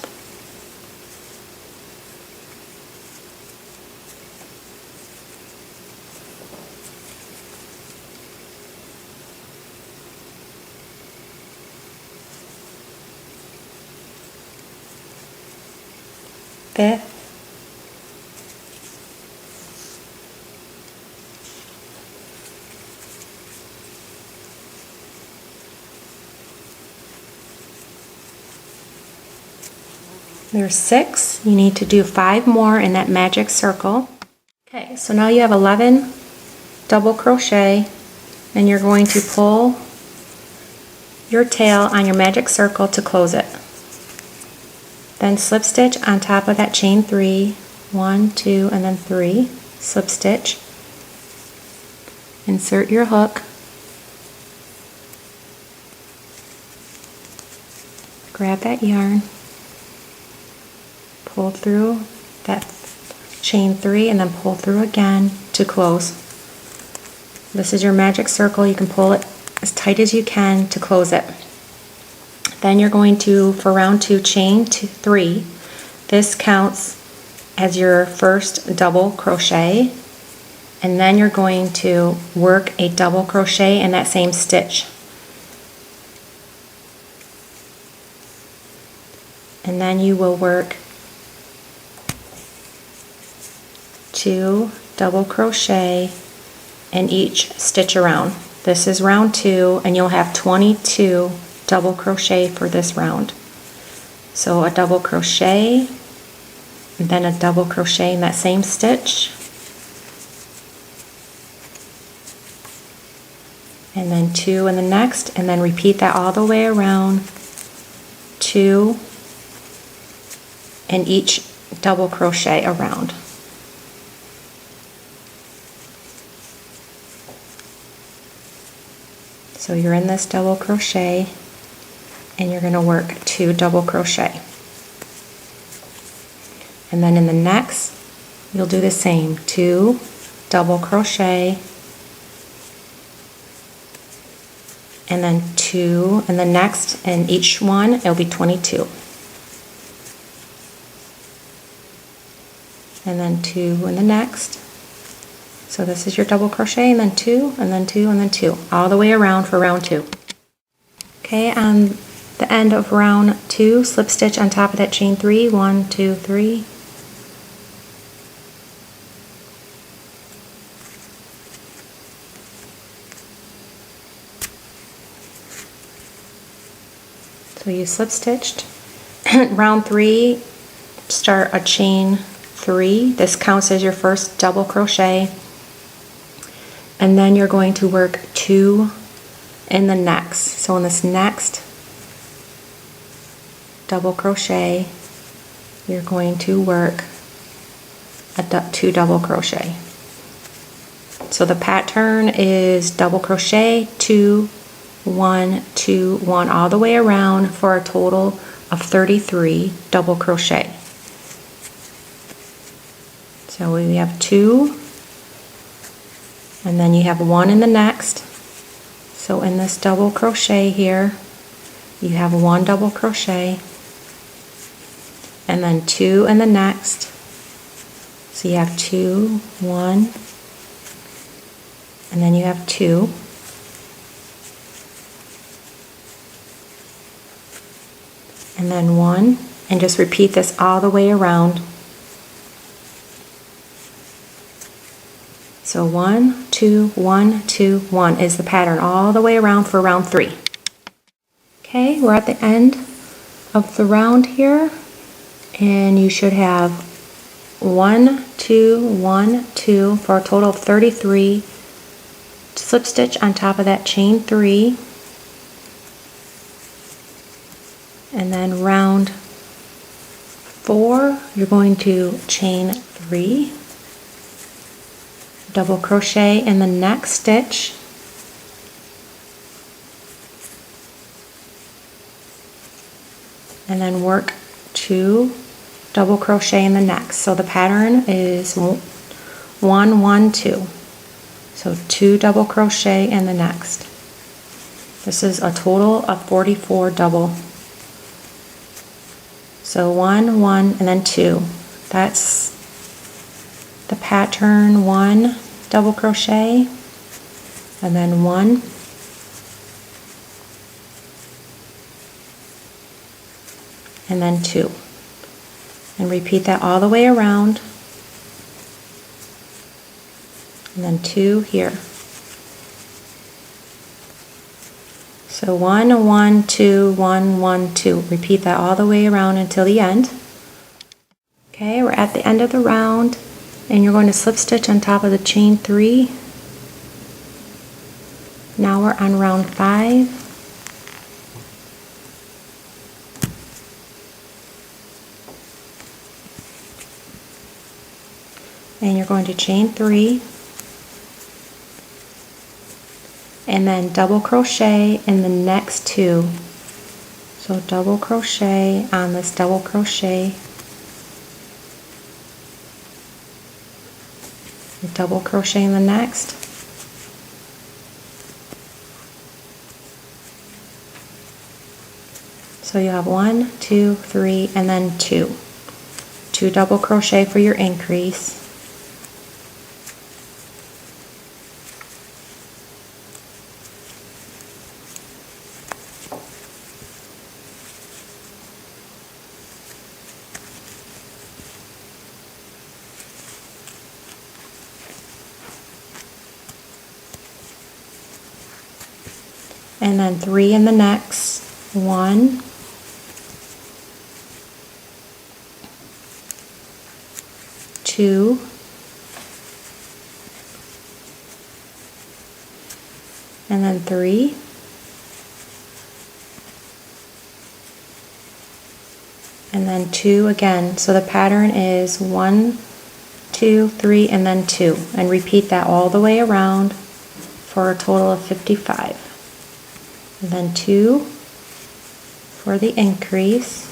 [SPEAKER 1] fifth, there's 6. You need to do 5 more in that magic circle. Okay, so now you have 11 double crochet, and you're going to pull your tail on your magic circle to close it. Then slip stitch on top of that chain 3, 1, 2, and then 3, slip stitch. Insert your hook, grab that yarn, pull through that chain 3 and then pull through again to close. This is your magic circle. You can pull it as tight as you can to close it. Then you're going to, for round 2, chain 3. This counts as your first double crochet, and then you're going to work a double crochet in that same stitch. And then you will work 2 double crochet in each stitch around. This is round 2, and you'll have 22 double crochet for this round. So a double crochet, and then a double crochet in that same stitch, and then 2 in the next, and then repeat that all the way around, 2 in each double crochet around. So you're in this double crochet, and you're going to work 2 double crochet. And then in the next, you'll do the same, 2 double crochet, and then 2 in the next, and each one it'll be 22. And then 2 in the next. So this is your double crochet, and then 2, and then 2, and then 2, all the way around for round 2. Okay, on the end of round 2, slip stitch on top of that chain 3, 1, 2, 3. So you slip stitched. Round 3, start a chain 3. This counts as your first double crochet. And then you're going to work 2 in the next. So in this next double crochet, you're going to work 2 double crochet. So the pattern is double crochet, 2, 1, 2, 1, all the way around for a total of 33 double crochet. So we have 2, and then you have 1 in the next. So in this double crochet here, you have 1 double crochet, and then 2 in the next. So you have 2, 1, and then you have 2. And then 1, and just repeat this all the way around. So 1, 2, 1, 2, 1 is the pattern all the way around for round 3. Okay, we're at the end of the round here, and you should have 1, 2, 1, 2 for a total of 33. Slip stitch on top of that chain 3. And then round 4, you're going to chain 3, double crochet in the next stitch, and then work 2 double crochet in the next. So the pattern is 1, 1, 2. So 2 double crochet in the next. This is a total of 44 double. So 1, 1, and then 2. That's the pattern. 1 double crochet, and then 1, and then 2. And repeat that all the way around, and then 2 here. So 1, 1, 2, 1, 1, 2. Repeat that all the way around until the end. Okay, we're at the end of the round, and you're going to slip stitch on top of the chain 3. Now we're on round 5. and you're going to chain 3 and then double crochet in the next 2. So double crochet on this double crochet, double crochet in the next, so you have 1, 2, 3, and then 2 double crochet for your increase. And then 3 in the next. 1, 2, and then 3, and then 2 again. So the pattern is 1, 2, 3, and then 2, and repeat that all the way around for a total of 55. And then 2 for the increase.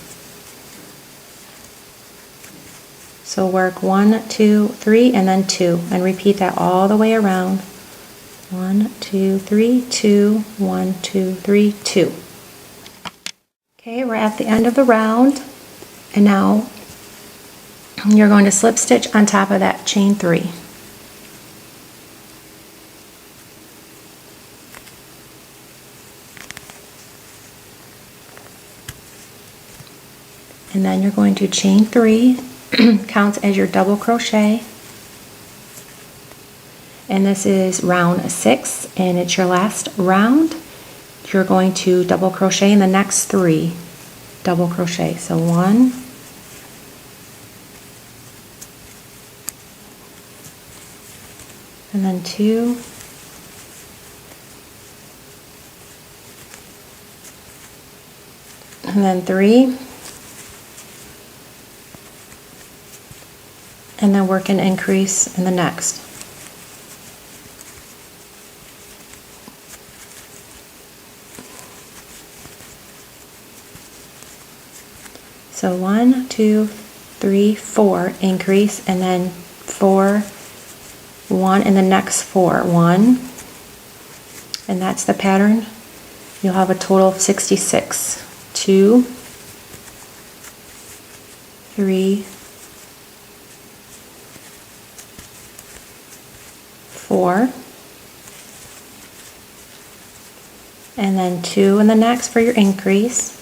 [SPEAKER 1] So work 1, 2, 3, and then 2, and repeat that all the way around. 1, 2, 3, 2, 1, 2, 3, 2. Okay, we're at the end of the round, and now you're going to slip stitch on top of that chain 3. And then you're going to chain 3, counts as your double crochet, and this is round 6, and it's your last round. You're going to double crochet in the next 3, double crochet. So 1, and then 2, and then 3, and then work an increase in the next. So 1, 2, 3, 4, increase, and then 4, 1, and the next 4, 1, and that's the pattern. You'll have a total of 66. 2, 3, 4, and then 2 in the next for your increase,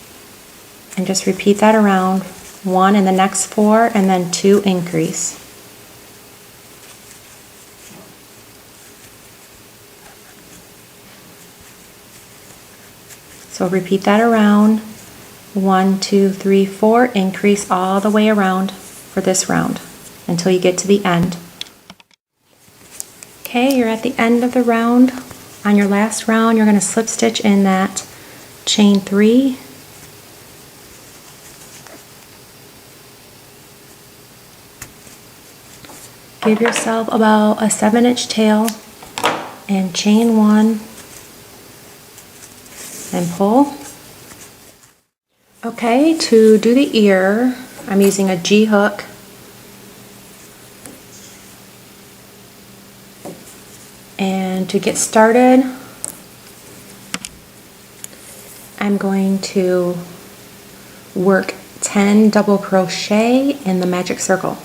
[SPEAKER 1] and just repeat that around. 1 in the next 4, and then 2 increase. So repeat that around. 1, 2, 3, 4, increase all the way around for this round until you get to the end. Okay, you're at the end of the round. On your last round, you're going to slip stitch in that chain 3. Give yourself about a 7-inch tail and chain 1 and pull. Okay, to do the ear, I'm using a G hook. And to get started, I'm going to work 10 double crochet in the magic circle.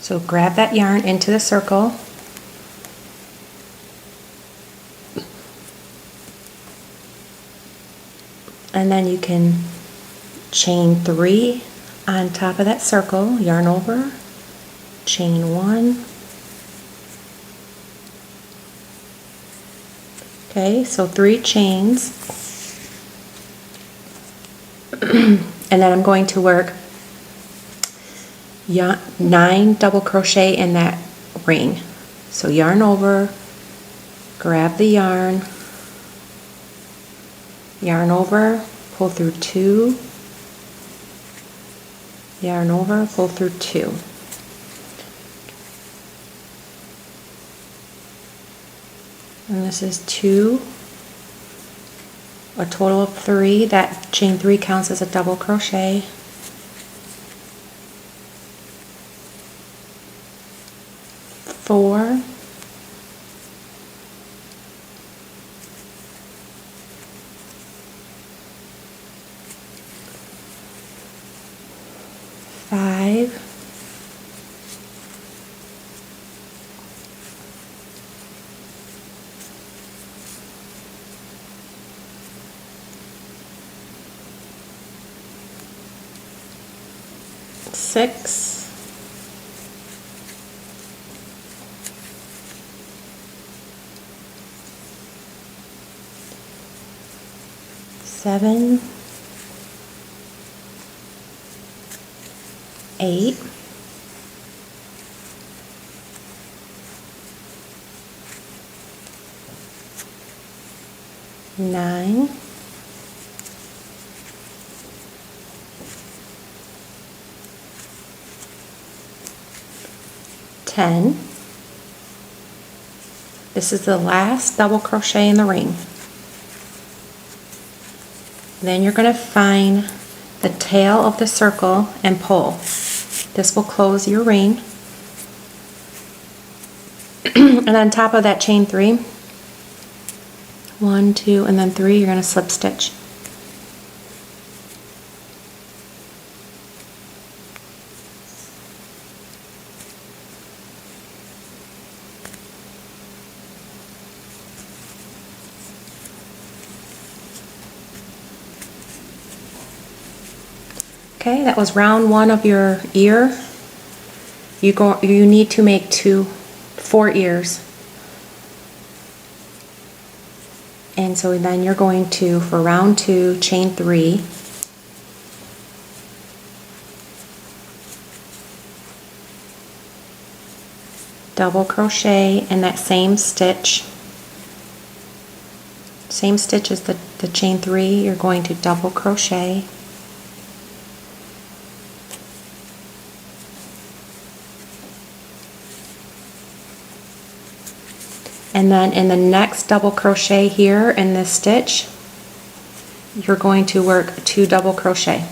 [SPEAKER 1] So grab that yarn into the circle, and then you can chain 3 on top of that circle, yarn over, chain 1. Okay, so 3 chains, and then I'm going to work 9 double crochet in that ring. So yarn over, grab the yarn over, pull through 2, yarn over, pull through 2. And this is 2, a total of 3. That chain 3 counts as a double crochet. 4, 5, 6, 7, 8, 9, 10. This is the last double crochet in the ring. Then you're going to find the tail of the circle and pull. This will close your ring. And on top of that chain 3, 1, 2, and then 3, you're going to slip stitch. Okay, that was round 1 of your ear. You need to make 4 ears. And so then you're going to, for round 2, chain 3. Double crochet in that same stitch. Same stitch as the chain 3, you're going to double crochet. And then in the next double crochet here in this stitch, you're going to work 2 double crochet.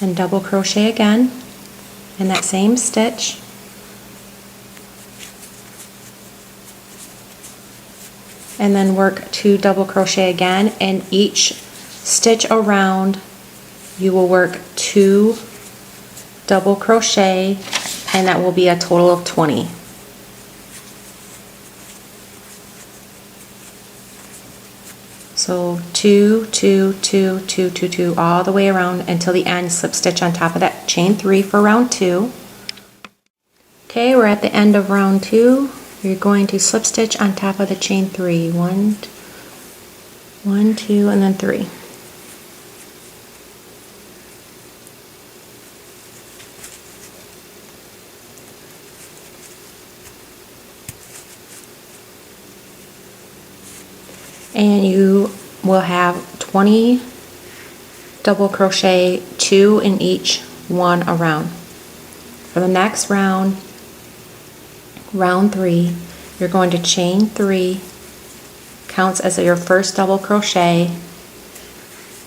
[SPEAKER 1] And double crochet again in that same stitch. And then work 2 double crochet again, and each stitch around you will work 2 double crochet, and that will be a total of 20. So 2, 2, 2, 2, 2, 2 all the way around until the end. Slip stitch on top of that chain 3 for round 2. Okay, we're at the end of round 2. You're going to slip stitch on top of the chain 3. 1, 2, and then 3. And you will have 20 double crochet, 2 in each one around. For the next round, round 3, you're going to chain 3, counts as your first double crochet,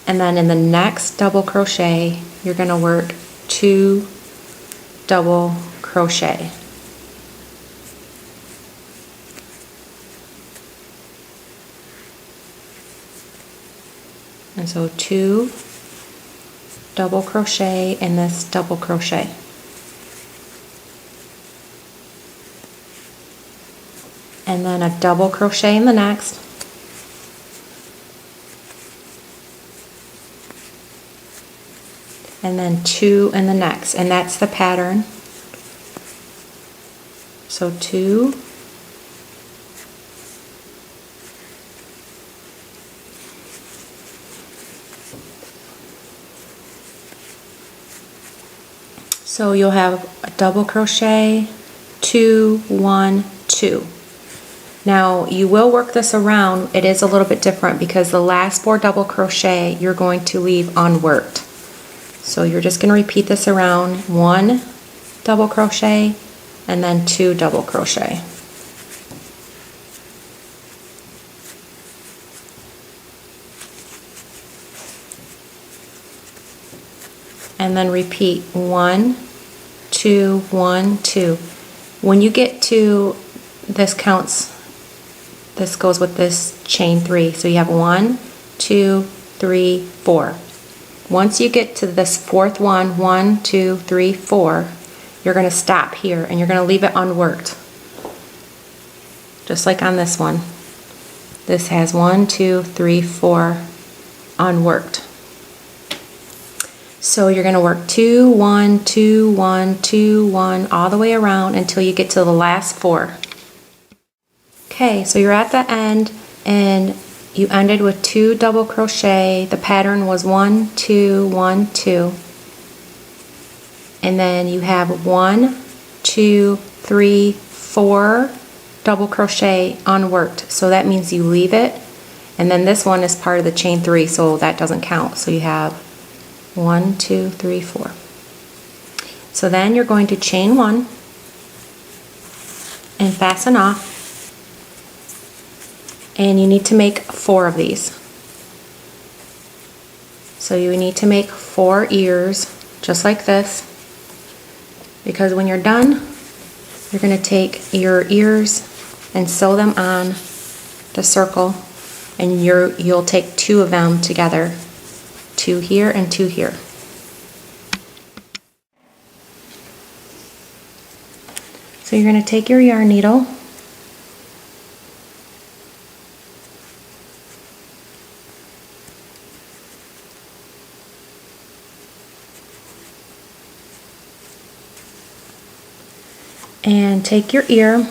[SPEAKER 1] and then in the next double crochet you're going to work 2 double crochet. And so 2 double crochet in this double crochet. And then a double crochet in the next. And then 2 in the next. And that's the pattern. So 2. So you'll have a double crochet, 2, 1, 2. Now you will work this around. It is a little bit different because the last 4 double crochet you're going to leave unworked. So you're just going to repeat this around, 1 double crochet and then 2 double crochet. And then repeat 1, 2, 1, 2. When you get to this counts, this goes with this chain 3. So you have 1, 2, 3, 4. Once you get to this 4th one, 1, 2, 3, 4, you're going to stop here and you're going to leave it unworked. Just like on this one. This has 1, 2, 3, 4 unworked. So you're going to work 2, 1, 2, 1, 2, 1 all the way around until you get to the last 4. Okay, so you're at the end and you ended with 2 double crochet. The pattern was 1, 2, 1, 2. And then you have 1, 2, 3, 4 double crochet unworked. So that means you leave it. And then this one is part of the chain 3, so that doesn't count. So you have 1, 2, 3, 4. So then you're going to chain 1 and fasten off. And you need to make 4 of these. So you need to make 4 ears, just like this. Because when you're done, you're going to take your ears and sew them on the circle, and you'll take 2 of them together. 2 here and 2 here. So you're going to take your yarn needle and take your ear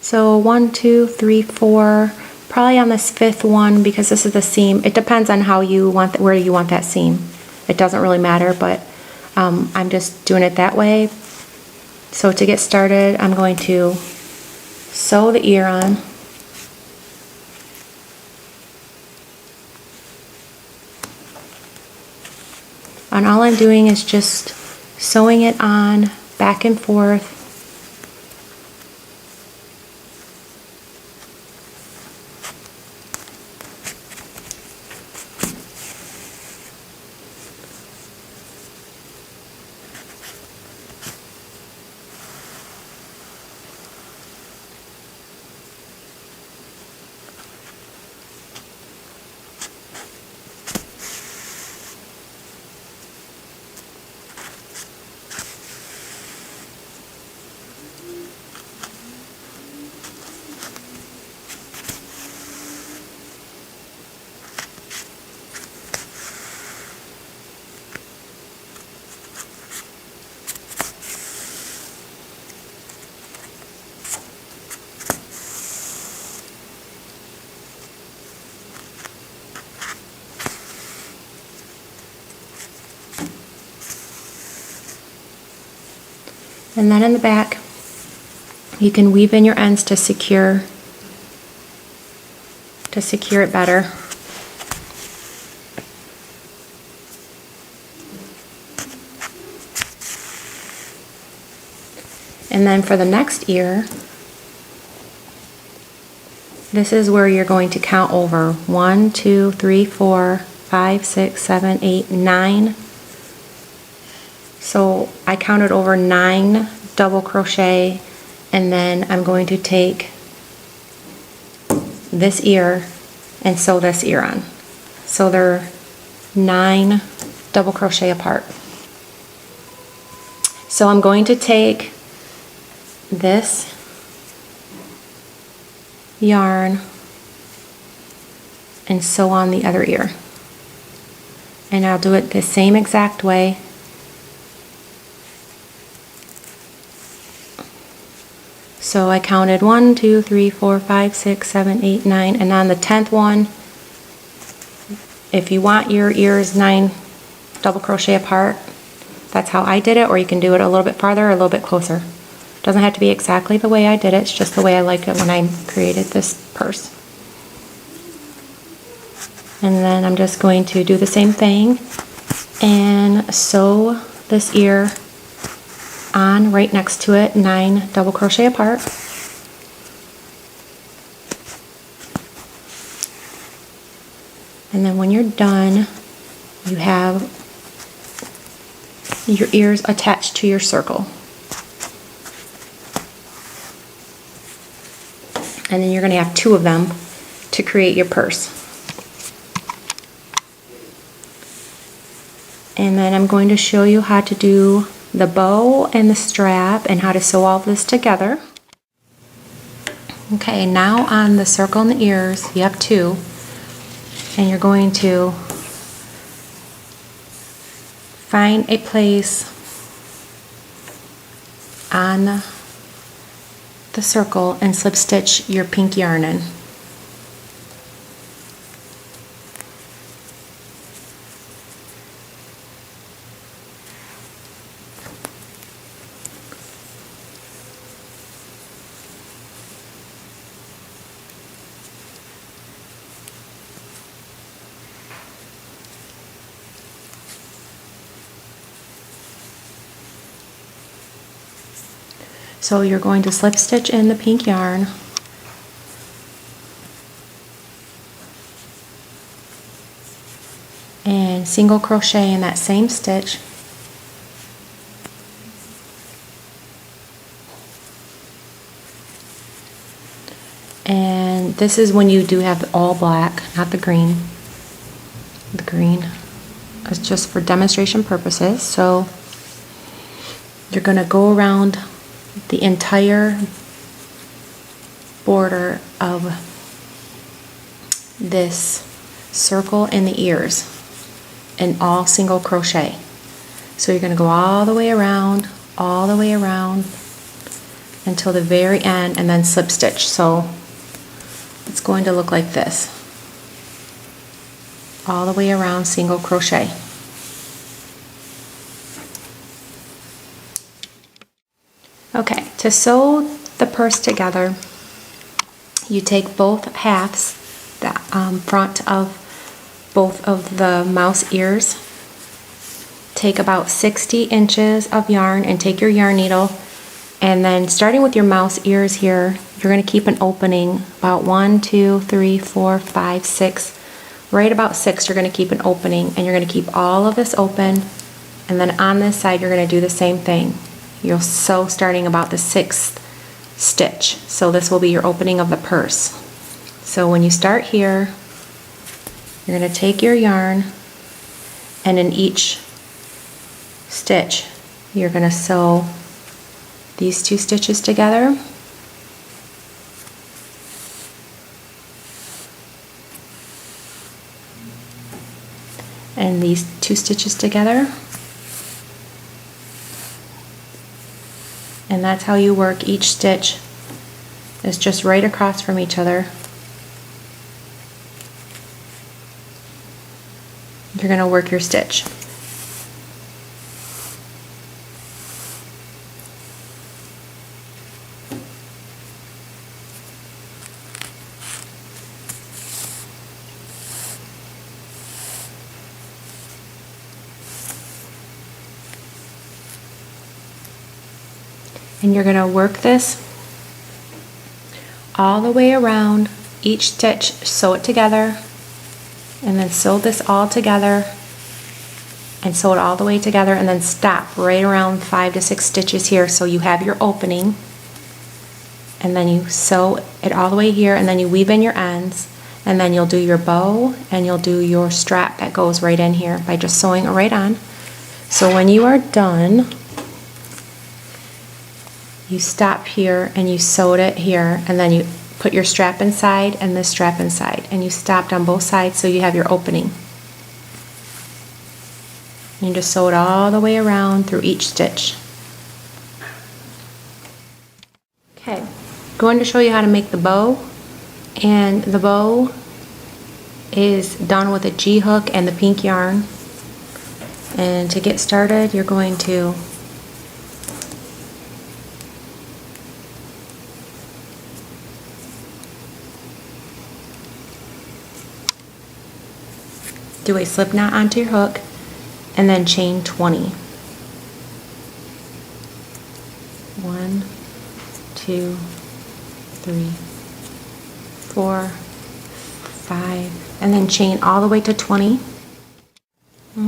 [SPEAKER 1] so 1, 2, 3, 4, probably on this 5th one because this is the seam. It depends on how you want where you want that seam. It doesn't really matter, but I'm just doing it that way. So to get started, I'm going to sew the ear on. And all I'm doing is just sewing it on back and forth. And then in the back, you can weave in your ends to secure it better. And then for the next ear, this is where you're going to count over 1, 2, 3, 4, 5, 6, 7, 8, 9. So I counted over 9 double crochet, and then I'm going to take this ear and sew this ear on. So they're 9 double crochet apart. So I'm going to take this yarn and sew on the other ear. And I'll do it the same exact way. So I counted 1, 2, 3, 4, 5, 6, 7, 8, 9, and on the 10th one,
[SPEAKER 2] If you want your ears 9 double crochet apart, that's how I did it, or you can do it a little bit farther or a little bit closer. Doesn't have to be exactly the way I did it, it's just the way I liked it when I created this purse. And then I'm just going to do the same thing and sew this ear on right next to it, 9 double crochet apart. And then when you're done, you have your ears attached to your circle. And then you're going to have 2 of them to create your purse. And then I'm going to show you how to do the bow and the strap and how to sew all of this together. Okay, now on the circle and the ears, you have 2. And you're going to find a place on the circle and slip stitch your pink yarn in. So you're going to slip stitch in the pink yarn and single crochet in that same stitch, and this is when you do have all black, not the green. The green is just for demonstration purposes. So you're going to go around the entire border of this circle in the ears and all single crochet. So you're going to go all the way around until the very end and then slip stitch. So it's going to look like this, all the way around single crochet. Okay, to sew the purse together, you take both halves, the front of both of the mouse ears, take about 60 inches of yarn and take your yarn needle, and then starting with your mouse ears here, you're going to keep an opening about 1, 2, 3, 4, 5, 6, right about 6 you're going to keep an opening, and you're going to keep all of this open, and then on this side you're going to do the same thing. You'll sew starting about the 6th stitch. So this will be your opening of the purse. So when you start here, you're going to take your yarn, and in each stitch you're going to sew these 2 stitches together, and these 2 stitches together. And that's how you work each stitch. It's just right across from each other. You're going to work your stitch. And you're going to work this all the way around each stitch, sew it together, and then sew this all together and sew it all the way together, and then stop right around 5 to 6 stitches here so you have your opening, and then you sew it all the way here, and then you weave in your ends, and then you'll do your bow and you'll do your strap that goes right in here by just sewing it right on. So when you are done, you stop here and you sewed it here, and then you put your strap inside and this strap inside, and you stopped on both sides so you have your opening. And you just sew it all the way around through each stitch. Okay, going to show you how to make the bow, and the bow is done with a G hook and the pink yarn. And to get started, you're going to do a slip knot onto your hook and then chain 20. 1, 2, 3, 4, 5, and then chain all the way to 20.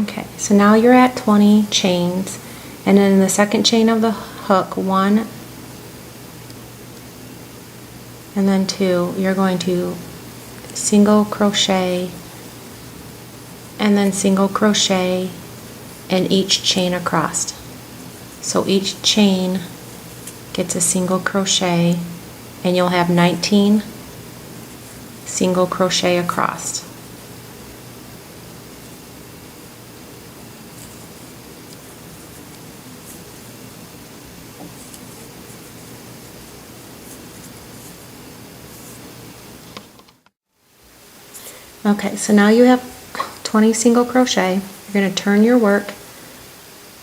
[SPEAKER 2] Okay, so now you're at 20 chains, and then in the second chain of the hook, 1 and then 2, you're going to single crochet and then single crochet in each chain across. So each chain gets a single crochet, and you'll have 19 single crochet across. Okay, so now you have 20 single crochet. You're going to turn your work,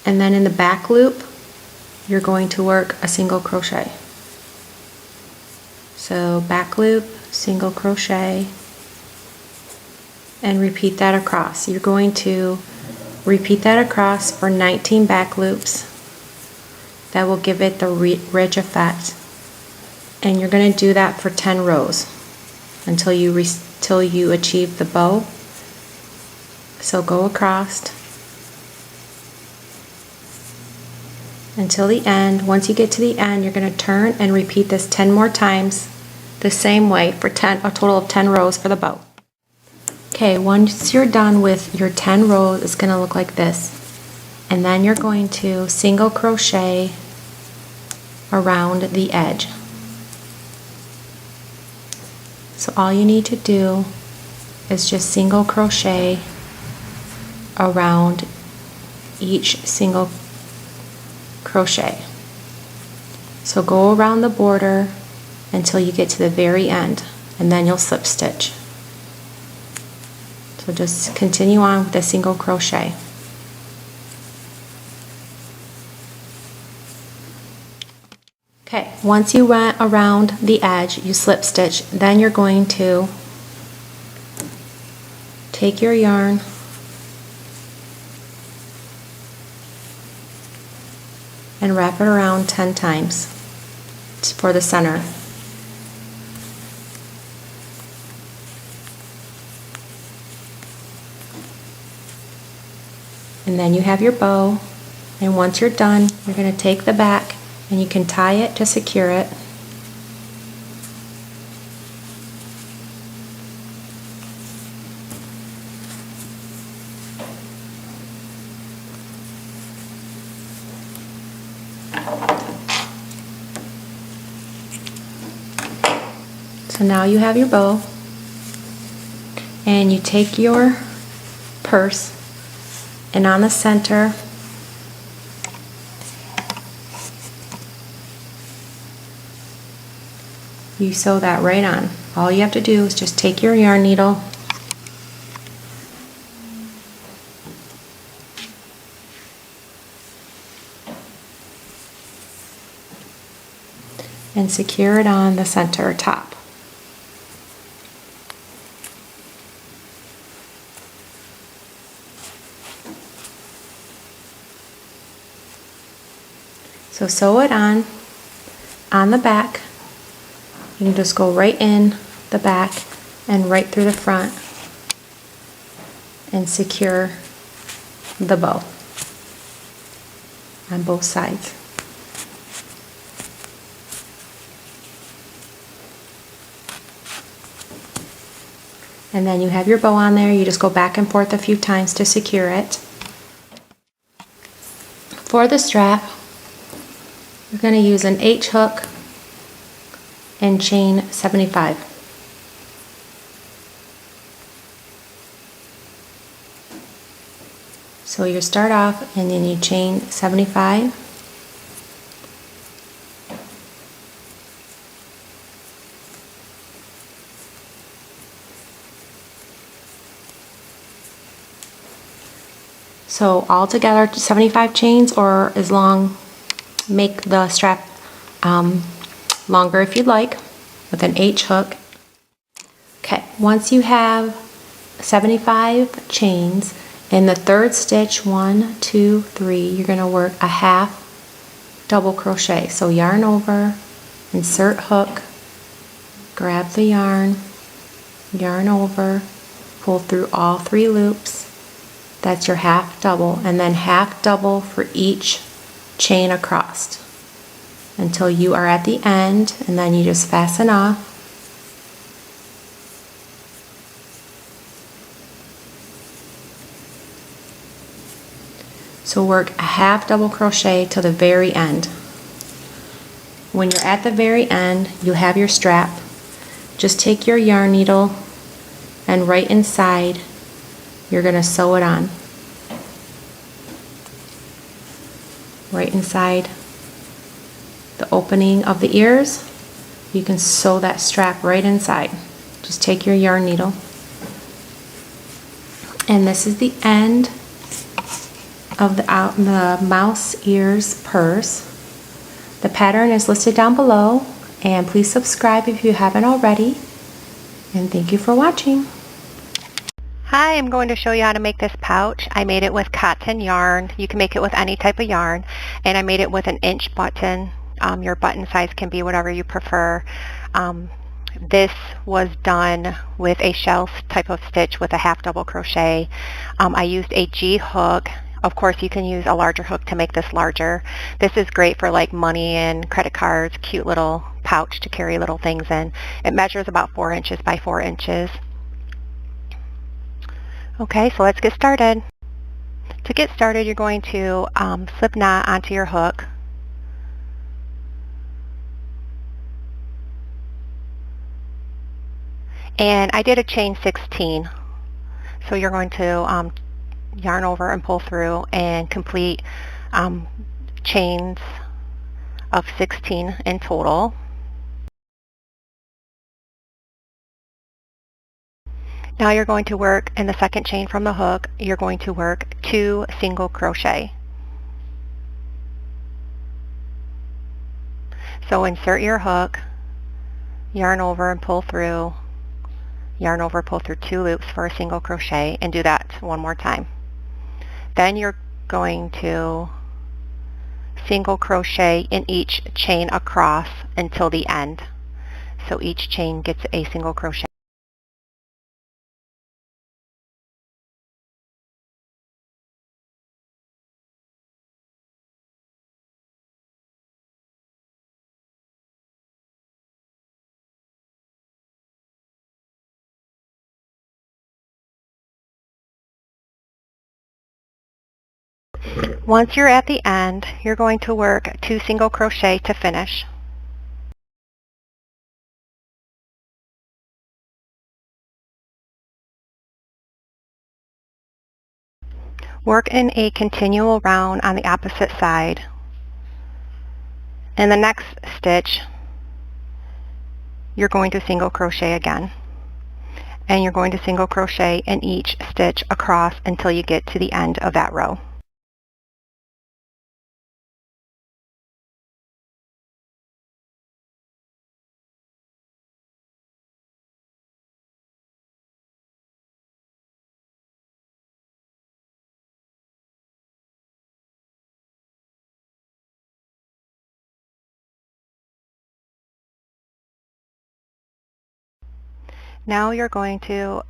[SPEAKER 2] and then in the back loop you're going to work a single crochet. So back loop, single crochet, and repeat that across. You're going to repeat that across for 19 back loops. That will give it the ridge effect, and you're going to do that for 10 rows until you achieve the bow. So go across until the end. Once you get to the end, you're going to turn and repeat this 10 more times the same way for a total of 10 rows for the bow. Okay, once you're done with your 10 rows, it's going to look like this. And then you're going to single crochet around the edge. So all you need to do is just single crochet around each single crochet. So go around the border until you get to the very end, and then you'll slip stitch. So just continue on with the single crochet. Okay, once you went around the edge, you slip stitch, then you're going to take your yarn and wrap it around 10 times for the center. And then you have your bow, and once you're done, you're going to take the back and you can tie it to secure it. So now you have your bow, and you take your purse, and on the center you sew that right on. All you have to do is just take your yarn needle and secure it on the center top. So sew it on the back. You can just go right in the back and right through the front and secure the bow on both sides. And then you have your bow on there. You just go back and forth a few times to secure it. For the strap, you're going to use an H hook and chain 75. So you start off and then you chain 75. So all together 75 chains, or as long, make the strap longer if you'd like, with an H hook. Okay, once you have 75 chains, in the third stitch, 1, 2, 3, you're going to work a half double crochet. So yarn over, insert hook, grab the yarn, yarn over, pull through all 3 loops. That's your half double, and then half double for each chain across until you are at the end, and then you just fasten off. So work a half double crochet to the very end. When you're at the very end, you have your strap. Just take your yarn needle and right inside you're going to sew it on. Right inside the opening of the ears, you can sew that strap right inside. Just take your yarn needle. And this is the end of the mouse ears purse. The pattern is listed down below, and please subscribe if you haven't already. And thank you for watching.
[SPEAKER 1] Hi, I'm going to show you how to make this pouch. I made it with cotton yarn. You can make it with any type of yarn, and I made it with an inch button. Your button size can be whatever you prefer. This was done with a shell type of stitch with a half double crochet. I used a G hook. Of course, you can use a larger hook to make this larger. This is great for like money and credit cards, cute little pouch to carry little things in. It measures about 4 inches by 4 inches. Okay, so let's get started. To get started, you're going to slip knot onto your hook. And I did a chain 16. So you're going to yarn over and pull through and complete chains of 16 in total. Now you're going to work in the second chain from the hook, you're going to work 2 single crochet. So insert your hook, yarn over and pull through, yarn over, pull through 2 loops for a single crochet, and do that one more time. Then you're going to single crochet in each chain across until the end. So each chain gets a single crochet. Once you're at the end, you're going to work 2 single crochet to finish. Work in a continual round on the opposite side. In the next stitch, you're going to single crochet again. And you're going to single crochet in each stitch across until you get to the end of that row. Now you're going to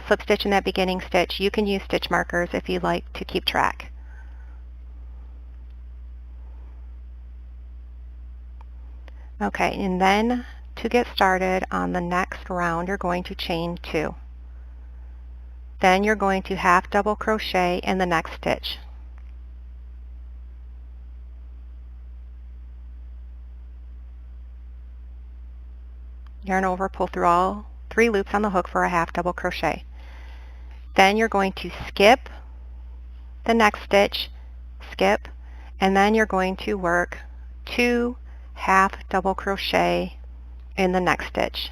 [SPEAKER 1] slip stitch in that beginning stitch. You can use stitch markers if you like to keep track. Okay, and then to get started on the next round, you're going to chain 2. Then you're going to half double crochet in the next stitch. Yarn over, pull through all 3 loops on the hook for a half double crochet. Then you're going to skip the next stitch, skip, and then you're going to work 2 half double crochet in the next stitch.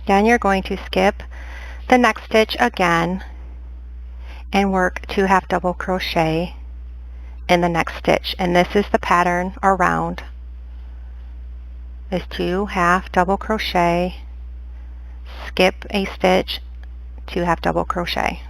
[SPEAKER 3] Then you're going to skip the next stitch again and work 2 half double crochet in the next stitch. And this is the pattern around, is 2 half double crochet, skip a stitch, 2 half double crochet.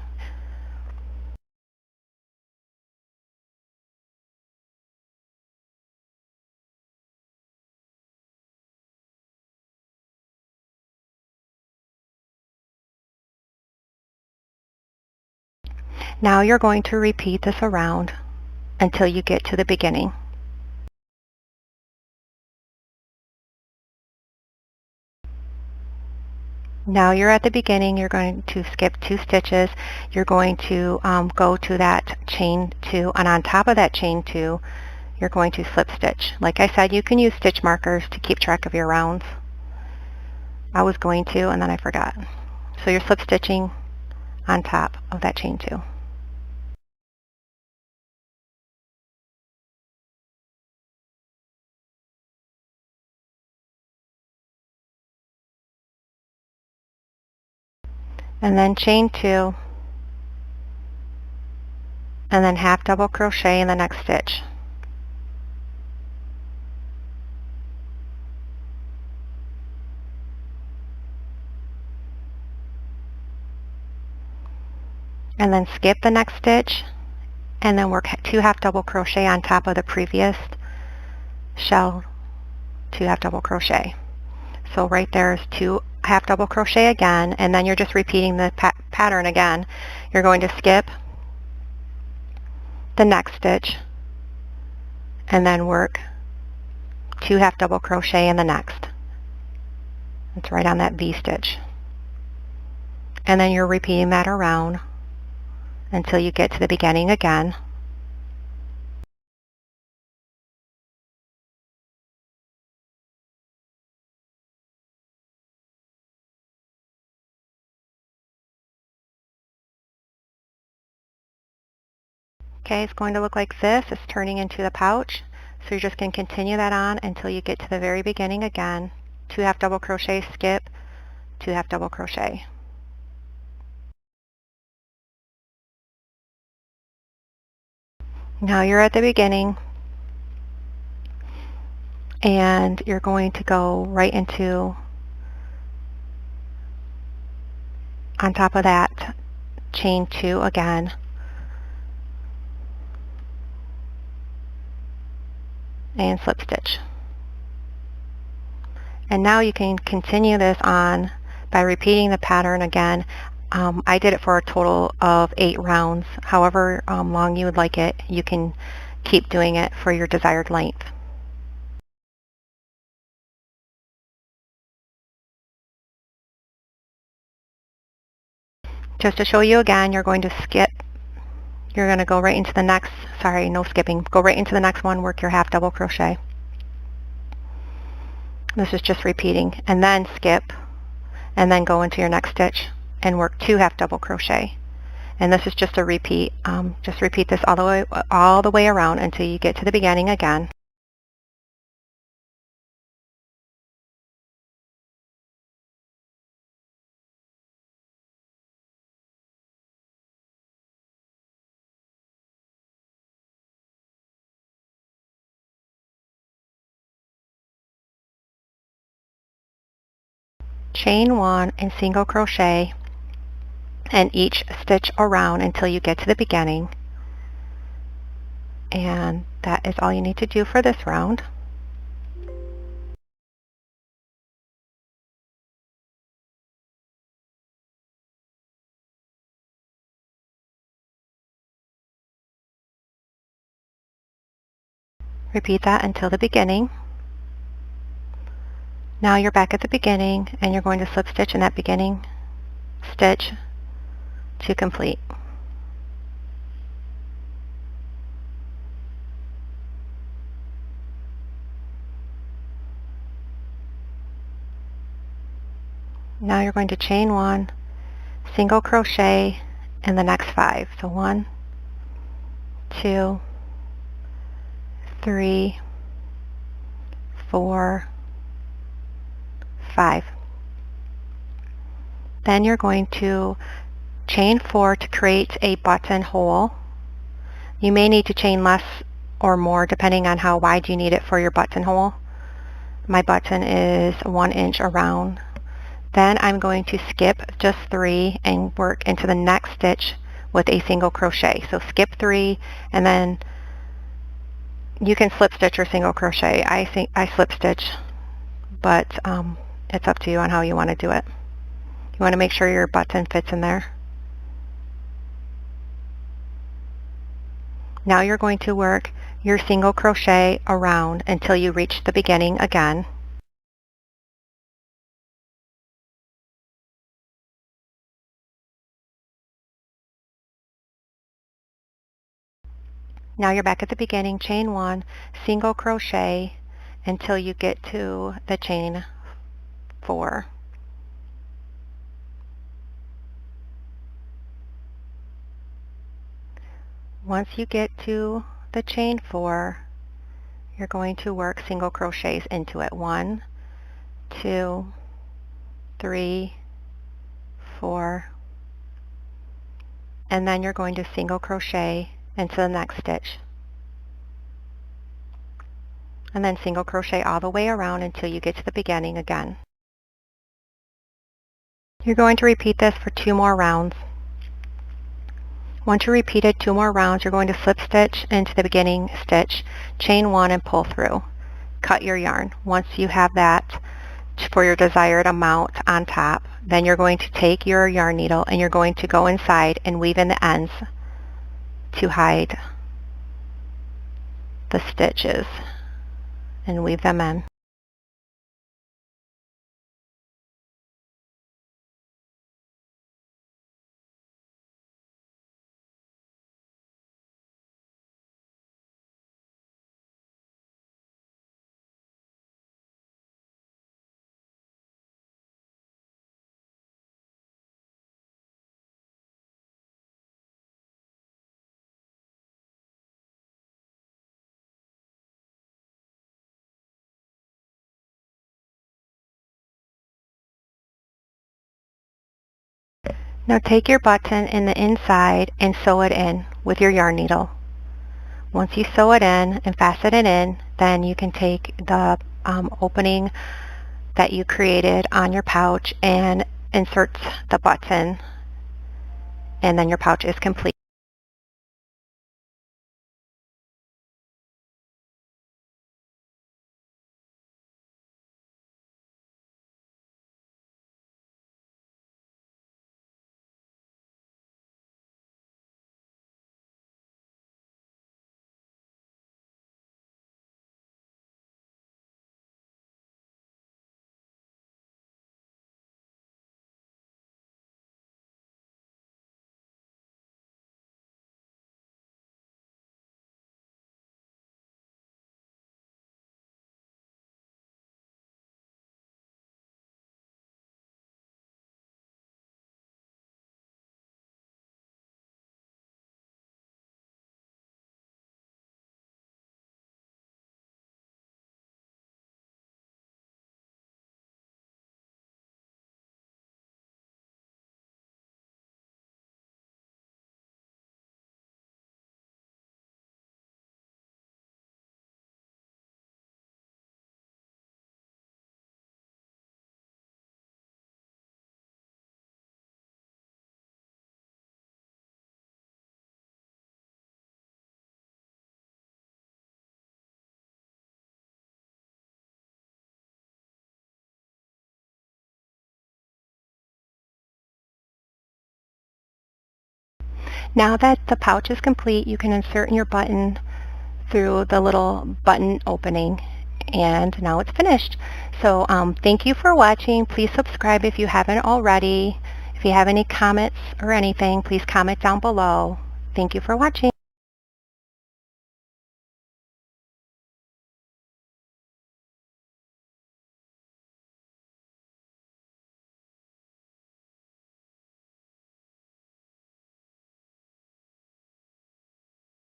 [SPEAKER 3] Now you're going to repeat this around until you get to the beginning. Now you're at the beginning, you're going to skip 2 stitches, you're going to go to that chain 2, and on top of that chain 2, you're going to slip stitch. Like I said, you can use stitch markers to keep track of your rounds. I was going to, and then I forgot. So you're slip stitching on top of that chain 2. And then chain 2, and then half double crochet in the next stitch. And then skip the next stitch, and then work 2 half double crochet on top of the previous shell, 2 half double crochet. So right there is 2 half double crochet again, and then you're just repeating the pattern again. You're going to skip the next stitch and then work 2 half double crochet in the next. It's right on that V stitch. And then you're repeating that around until you get to the beginning again. Okay, it's going to look like this. It's turning into the pouch. So you're just going to continue that on until you get to the very beginning again. 2 half double crochet, skip, 2 half double crochet. Now you're at the beginning, and you're going to go right into, on top of that, chain 2 again. And slip stitch. And now you can continue this on by repeating the pattern again. I did it for a total of 8 rounds. However long you would like it, you can keep doing it for your desired length. Just to show you again, you're going to skip. You're going to go right into the next, sorry, no skipping. Go right into the next one, work your half double crochet. This is just repeating, and then skip, and then go into your next stitch and work 2 half double crochet. And this is just a repeat. Just repeat this all the way around until you get to the beginning again. Chain 1 and single crochet in each stitch around until you get to the beginning. And that is all you need to do for this round. Repeat that until the beginning. Now you're back at the beginning, and you're going to slip stitch in that beginning stitch to complete. Now you're going to chain 1, single crochet in the next 5. So 1, 2, 3, 4, 5. Then you're going to chain 4 to create a buttonhole. You may need to chain less or more depending on how wide you need it for your buttonhole. My button is 1 inch around. Then I'm going to skip just 3 and work into the next stitch with a single crochet. So skip 3, and then you can slip stitch or single crochet. I slip stitch, but it's up to you on how you want to do it. You want to make sure your button fits in there. Now you're going to work your single crochet around until you reach the beginning again. Now you're back at the beginning, chain 1, single crochet until you get to the chain 4. Once you get to the chain 4, you're going to work single crochets into it. 1, 2, 3, 4, and then you're going to single crochet into the next stitch. And then single crochet all the way around until you get to the beginning again. You're going to repeat this for 2 more rounds. Once you repeated 2 more rounds, you're going to slip stitch into the beginning stitch, chain 1 and pull through. Cut your yarn. Once you have that for your desired amount on top, then you're going to take your yarn needle and you're going to go inside and weave in the ends to hide the stitches and weave them in. Now take your button in the inside and sew it in with your yarn needle. Once you sew it in and fasten it in, then you can take the opening that you created on your pouch and insert the button, and then your pouch is complete. Now that the pouch is complete, you can insert your button through the little button opening, and now it's finished. So thank you for watching. Please subscribe if you haven't already. If you have any comments or anything, please comment down below. Thank you for watching.